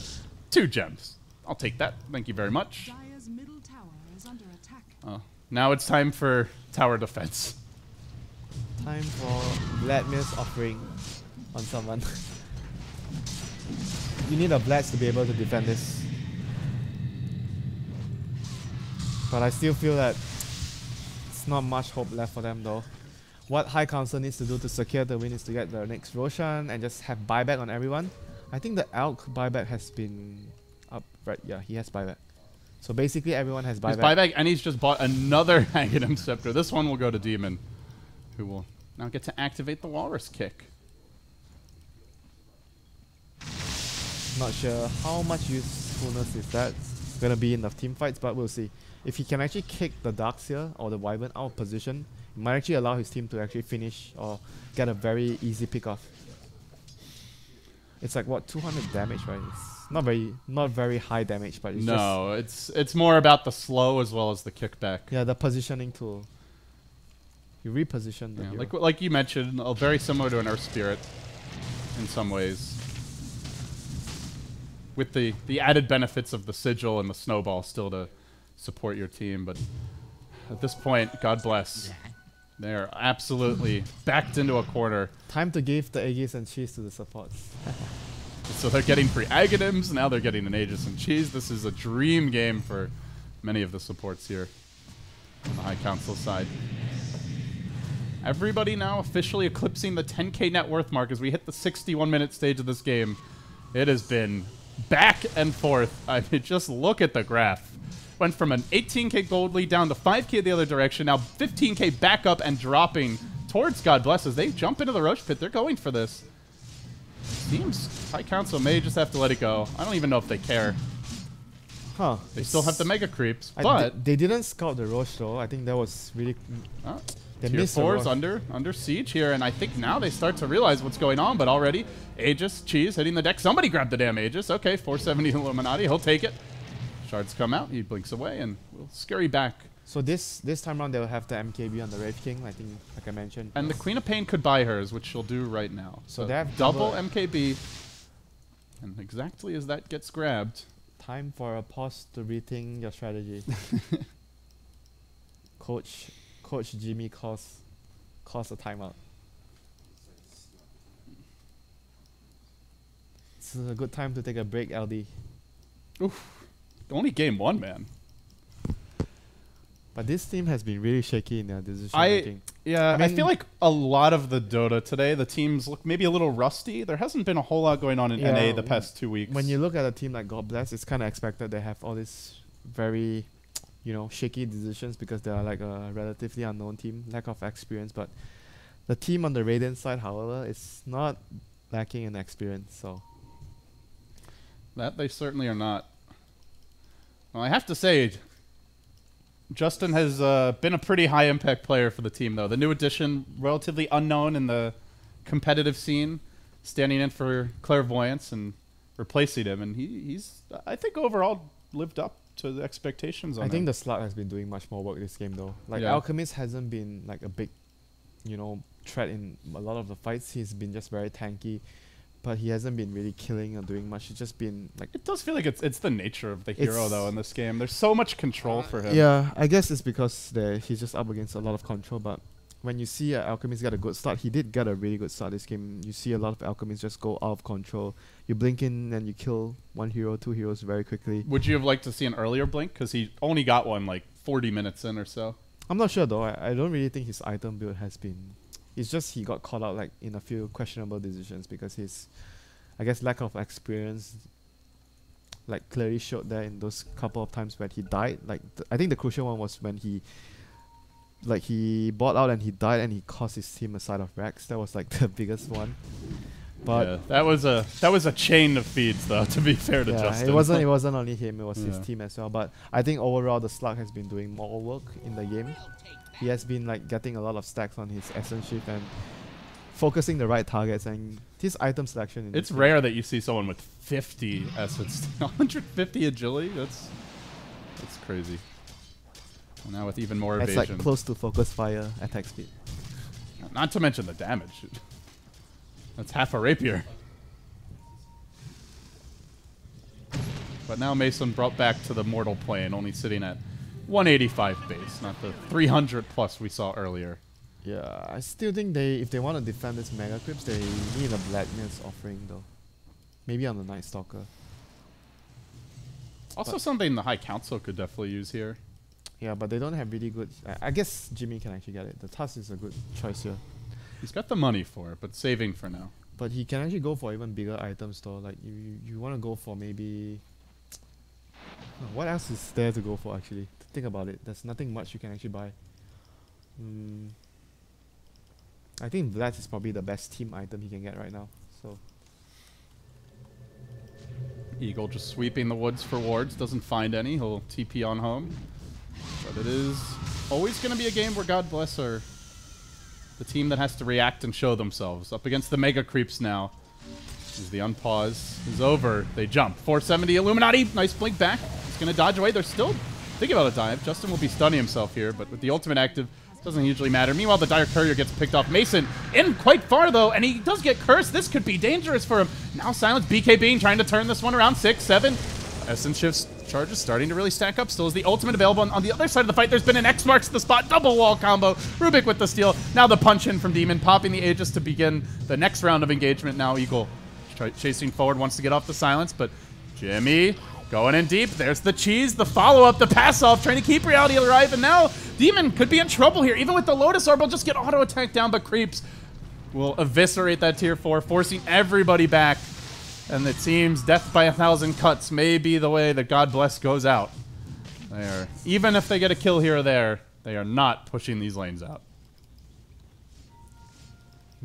2 gems. I'll take that. Thank you very much. Now it's time for tower defense. Time for Vladimir's offering on someone. You need a Vlad to be able to defend this. But I still feel that it's not much hope left for them though. What High Council needs to do to secure the win is to get the next Roshan and just have buyback on everyone. I think the Elk buyback has been up, right? Yeah, he has buyback. So basically everyone has buyback. He's buyback, and he's just bought another Aghanim Scepter. This one will go to Demon, who will now get to activate the Walrus Kick. Not sure how much usefulness is that going to be in the team fights, but we'll see. If he can actually kick the Darkseer or the Wyvern out of position, it might actually allow his team to actually finish or get a very easy pick off. It's like what, 200 damage, right? It's not very high damage, but it's more about the slow as well as the kickback. Yeah, the positioning tool. You reposition the hero. Like you mentioned, very similar to an Earth Spirit in some ways, with the added benefits of the sigil and the snowball still to support your team. But at this point, God bless. They're absolutely backed into a corner. Time to give the Aegis and Cheese to the supports. So they're getting free Aghanims, now they're getting an Aegis and Cheese. This is a dream game for many of the supports here on the High Council side. Everybody now officially eclipsing the 10k net worth mark as we hit the 61-minute stage of this game. It has been back and forth. I mean, just look at the graph. Went from an 18k gold lead down to 5k the other direction, now 15k back up and dropping towards God Bless as they jump into the Roche Pit. They're going for this. Seems High Council may just have to let it go. I don't even know if they care. Huh. They still have the mega creeps, but they didn't scout the Roche though. I think that was really... They Tier missed 4's under siege here, and I think now they start to realize what's going on, but already Aegis, Cheese hitting the deck. Somebody grabbed the damn Aegis. Okay, 470 Illuminati. He'll take it. Shards come out. He blinks away, and we'll scurry back. So this time around, they'll have the MKB on the Wraith King, I think, like I mentioned. And the Queen of Pain could buy hers, which she'll do right now. So they have double MKB. And exactly as that gets grabbed. Time for a pause to rethink your strategy. Coach Jimmy calls a timeout. It's a good time to take a break, LD. Oof. Only game 1, man. But this team has been really shaky in their decision making. Yeah, I feel like a lot of the Dota today, the teams look maybe a little rusty. There hasn't been a whole lot going on in NA the past 2 weeks. When you look at a team like GodBless, it's kind of expected they have all these very, shaky decisions because they are like a relatively unknown team, lack of experience. But the team on the Radiant side, however, is not lacking in experience. So that they certainly are not. Well, I have to say, Justin has been a pretty high impact player for the team, though. The new addition, relatively unknown in the competitive scene, standing in for Clairvoyance and replacing him. And he's, I think, overall lived up to the expectations on I think him. the Slug has been doing much more work this game though. Like Yeah. Alchemist hasn't been like a big, threat in a lot of the fights. He's been just very tanky, but he hasn't been really killing or doing much. He's just been like. It does feel like it's the nature of the hero though in this game. There's so much control for him. Yeah, I guess it's because he's just up against a lot of control. But when you see Alchemist get a good start, he did get a really good start this game. You see a lot of Alchemists just go out of control. You blink in and you kill 1 hero, 2 heroes very quickly. Would you have liked to see an earlier blink? Because he only got one like 40 minutes in or so. I'm not sure though. I don't really think his item build has been. It's just he got caught out like in a few questionable decisions because his, I guess, lack of experience like clearly showed there in those couple of times when he died. Like I think the crucial one was when he bought out and he died and he cost his team a side of Rex. That was like the biggest one. But yeah, that was a chain of feeds though. To be fair to Justin, it wasn't only him. It was his team as well. But I think overall the Slug has been doing more work in the game. He has been like getting a lot of stacks on his essence shift and focusing the right targets and his item selection. It's rare that you see someone with 50 essence, 150 agility. That's crazy. And now with even more evasion. It's like close to focus fire attack speed. Not to mention the damage. That's half a rapier. But now Mason brought back to the mortal plane, only sitting at 185 base, not the 300 plus we saw earlier. Yeah, I still think if they want to defend this Mega Crypts, they need a Blackness offering though. Maybe on the Night Stalker. Also something the High Council could definitely use here. Yeah, but they don't have really good... I guess Jimmy can actually get it. The Tusk is a good choice here. He's got the money for it, but saving for now. But he can actually go for even bigger items though. Like, you want to go for maybe... What else is there to go for actually? Think about it. There's nothing much you can actually buy. I think Vlad is probably the best team item he can get right now. So Eagle just sweeping the woods for wards. Doesn't find any. He'll TP on home. But it is always going to be a game where GodBless are the team that has to react and show themselves. Up against the Mega Creeps now. As the unpause is over, they jump. 470 Illuminati. Nice blink back. He's going to dodge away. They're still thinking about a dive. Justin will be stunning himself here, but with the ultimate active, doesn't usually matter. Meanwhile, the Dire Courier gets picked off. Mason in quite far, though, and he does get cursed. This could be dangerous for him. Now Silence, BK Bean trying to turn this one around. 6, 7. Essence Shift's charges starting to really stack up. Still is the ultimate available on the other side of the fight. There's been an X marks the spot. Double wall combo. Rubik with the steal. Now the punch in from Demon, popping the Aegis to begin the next round of engagement. Now Eagle chasing forward, wants to get off the Silence, but Jimmy going in deep. There's the cheese, the follow-up, the pass-off, trying to keep reality alive, and now Demon could be in trouble here. Even with the Lotus Orb, will just get auto-attacked down, but Creeps will eviscerate that tier 4, forcing everybody back. And it seems death by 1,000 cuts may be the way that GodBless goes out. They are, even if they get a kill here or there, they are not pushing these lanes out.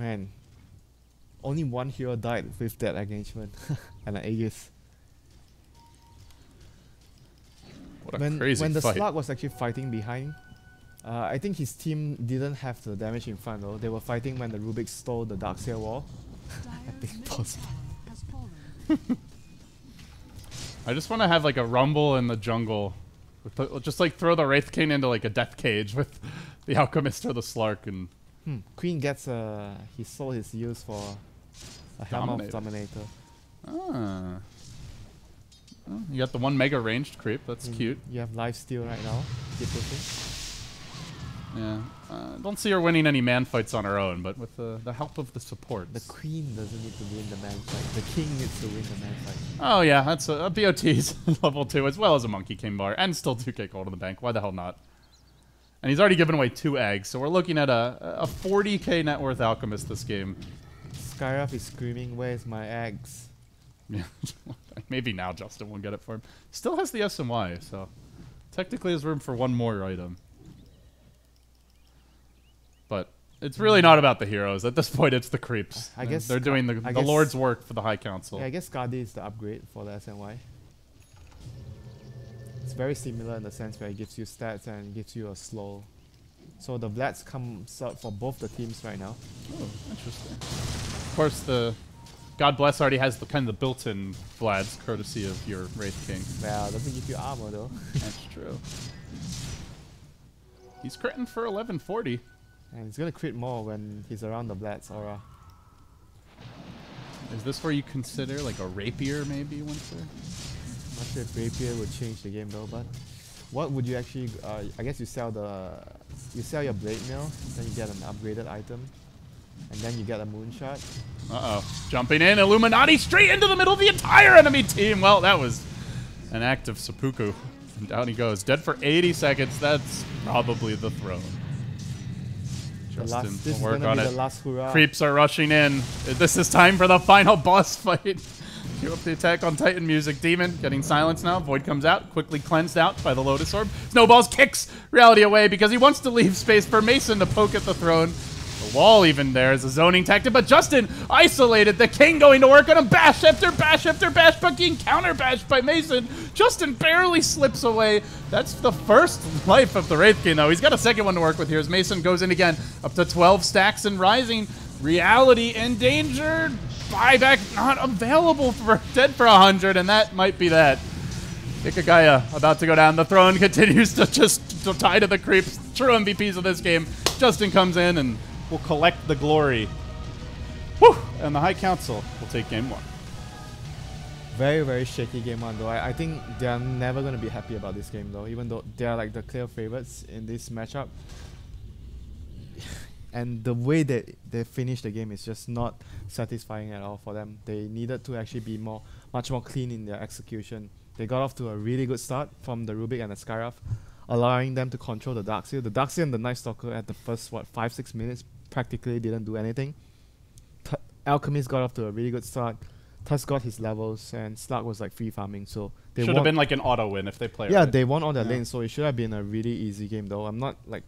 man, only 1 hero died with that engagement and an Aegis. What a crazy when the fight. Slug was actually fighting behind, I think his team didn't have the damage in front though. They were fighting when the Rubik stole the Darkseer wall. I think possible. I just want to have like a rumble in the jungle. Just like throw the Wraith King into like a death cage with the Alchemist or the Slark and... Queen gets he sold his use for a Helm of Dominator. Ah. Oh, you got the 1 mega ranged creep. That's cute. You have lifesteal right now. Keep pushing. Yeah. Don't see her winning any man fights on her own, but with the help of the support. The Queen doesn't need to win the man fight. The King needs to win the man fight. Oh yeah, that's a BOT's level 2 as well as a Monkey King bar, and still 2k gold in the bank. Why the hell not? And he's already given away 2 eggs, so we're looking at a 40k net worth Alchemist this game. Skyruff is screaming, "Where's my eggs?" Yeah, maybe now Justin won't get it for him. Still has the SMY, so technically there's room for 1 more item. But it's really not about the heroes. At this point, it's the creeps. I guess they're doing the Lord's work for the High Council. Yeah, I guess Guardi is the upgrade for the SNY. It's very similar in the sense where it gives you stats and gives you a slow. So the Vlads comes out for both the teams right now. Oh, interesting. Of course, the GodBless already has the kind of the built-in Vlads, courtesy of your Wraith King. Well, it doesn't give you armor though. That's true. He's critting for 1140. And he's gonna crit more when he's around the Vlad's aura. Is this where you consider like a rapier maybe, Winter? Not sure if rapier would change the game though, but what would you actually? I guess you sell your blade mill, then you get an upgraded item, and then you get a moonshot. Uh-oh. Jumping in, Illuminati straight into the middle of the entire enemy team. Well, that was an act of seppuku. And down he goes. Dead for 80 seconds. That's probably the throne. Justin will work on it. Creeps are rushing in. This is time for the final boss fight. Cue up the Attack on Titan music. Demon getting silenced now. Void comes out, quickly cleansed out by the Lotus Orb. Snowballs kicks Reality away because he wants to leave space for Mason to poke at the throne. The wall even there is a zoning tactic, but Justin isolated. The King going to work on him. Bash after bash after bash, but getting counter bashed by Mason. Justin barely slips away. That's the first life of the Wraith King, though. He's got a second one to work with here as Mason goes in again. Up to 12 stacks and rising. Reality endangered. Buyback not available for dead for 100, and that might be that. Ikagaya about to go down. The throne continues to just tie to the creeps. True MVPs of this game. Justin comes in and will collect the glory. Whew! And the High Council will take game one. Very, very shaky game one though. I think they are never going to be happy about this game though, even though they are like the clear favorites in this matchup. And the way that they finished the game is just not satisfying at all for them. They needed to actually be much more clean in their execution. They got off to a really good start from the Rubik and the Skyrath, allowing them to control the Darkseer. The Darkseer and the Night Stalker at the first, 5-6 minutes practically didn't do anything. Alchemist got off to a really good start. Tusk got his levels, and Slug was like free farming, so they should have been like an auto win if they played. Yeah, right. They won all their lanes, so it should have been a really easy game though. I'm not like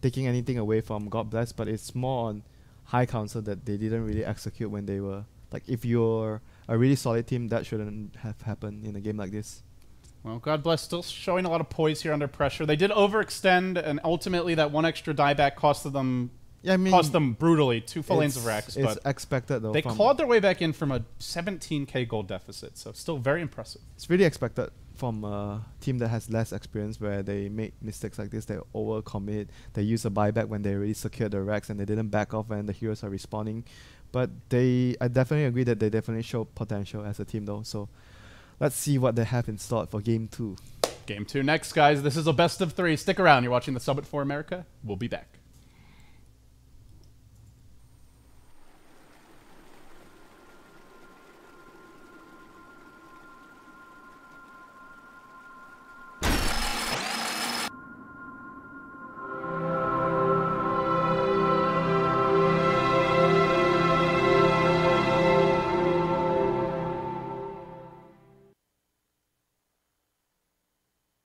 taking anything away from GodBless, but it's more on High Council that they didn't really execute when they were like, if you're a really solid team, that shouldn't have happened in a game like this. Well, GodBless still showing a lot of poise here under pressure. They did overextend, and ultimately that one extra dieback cost them brutally 2 full lanes of Rex. It's but expected though. They clawed their way back in from a 17k gold deficit, so still very impressive. It's really expected from a team that has less experience, where they make mistakes like this. They overcommit. They use a buyback when they already secured the Rex, and they didn't back off when the heroes are respawning. But I definitely agree that they definitely show potential as a team though. So let's see what they have in store for game 2. Game 2 next, guys. This is a best of 3. Stick around. You're watching the Summit for America. We'll be back.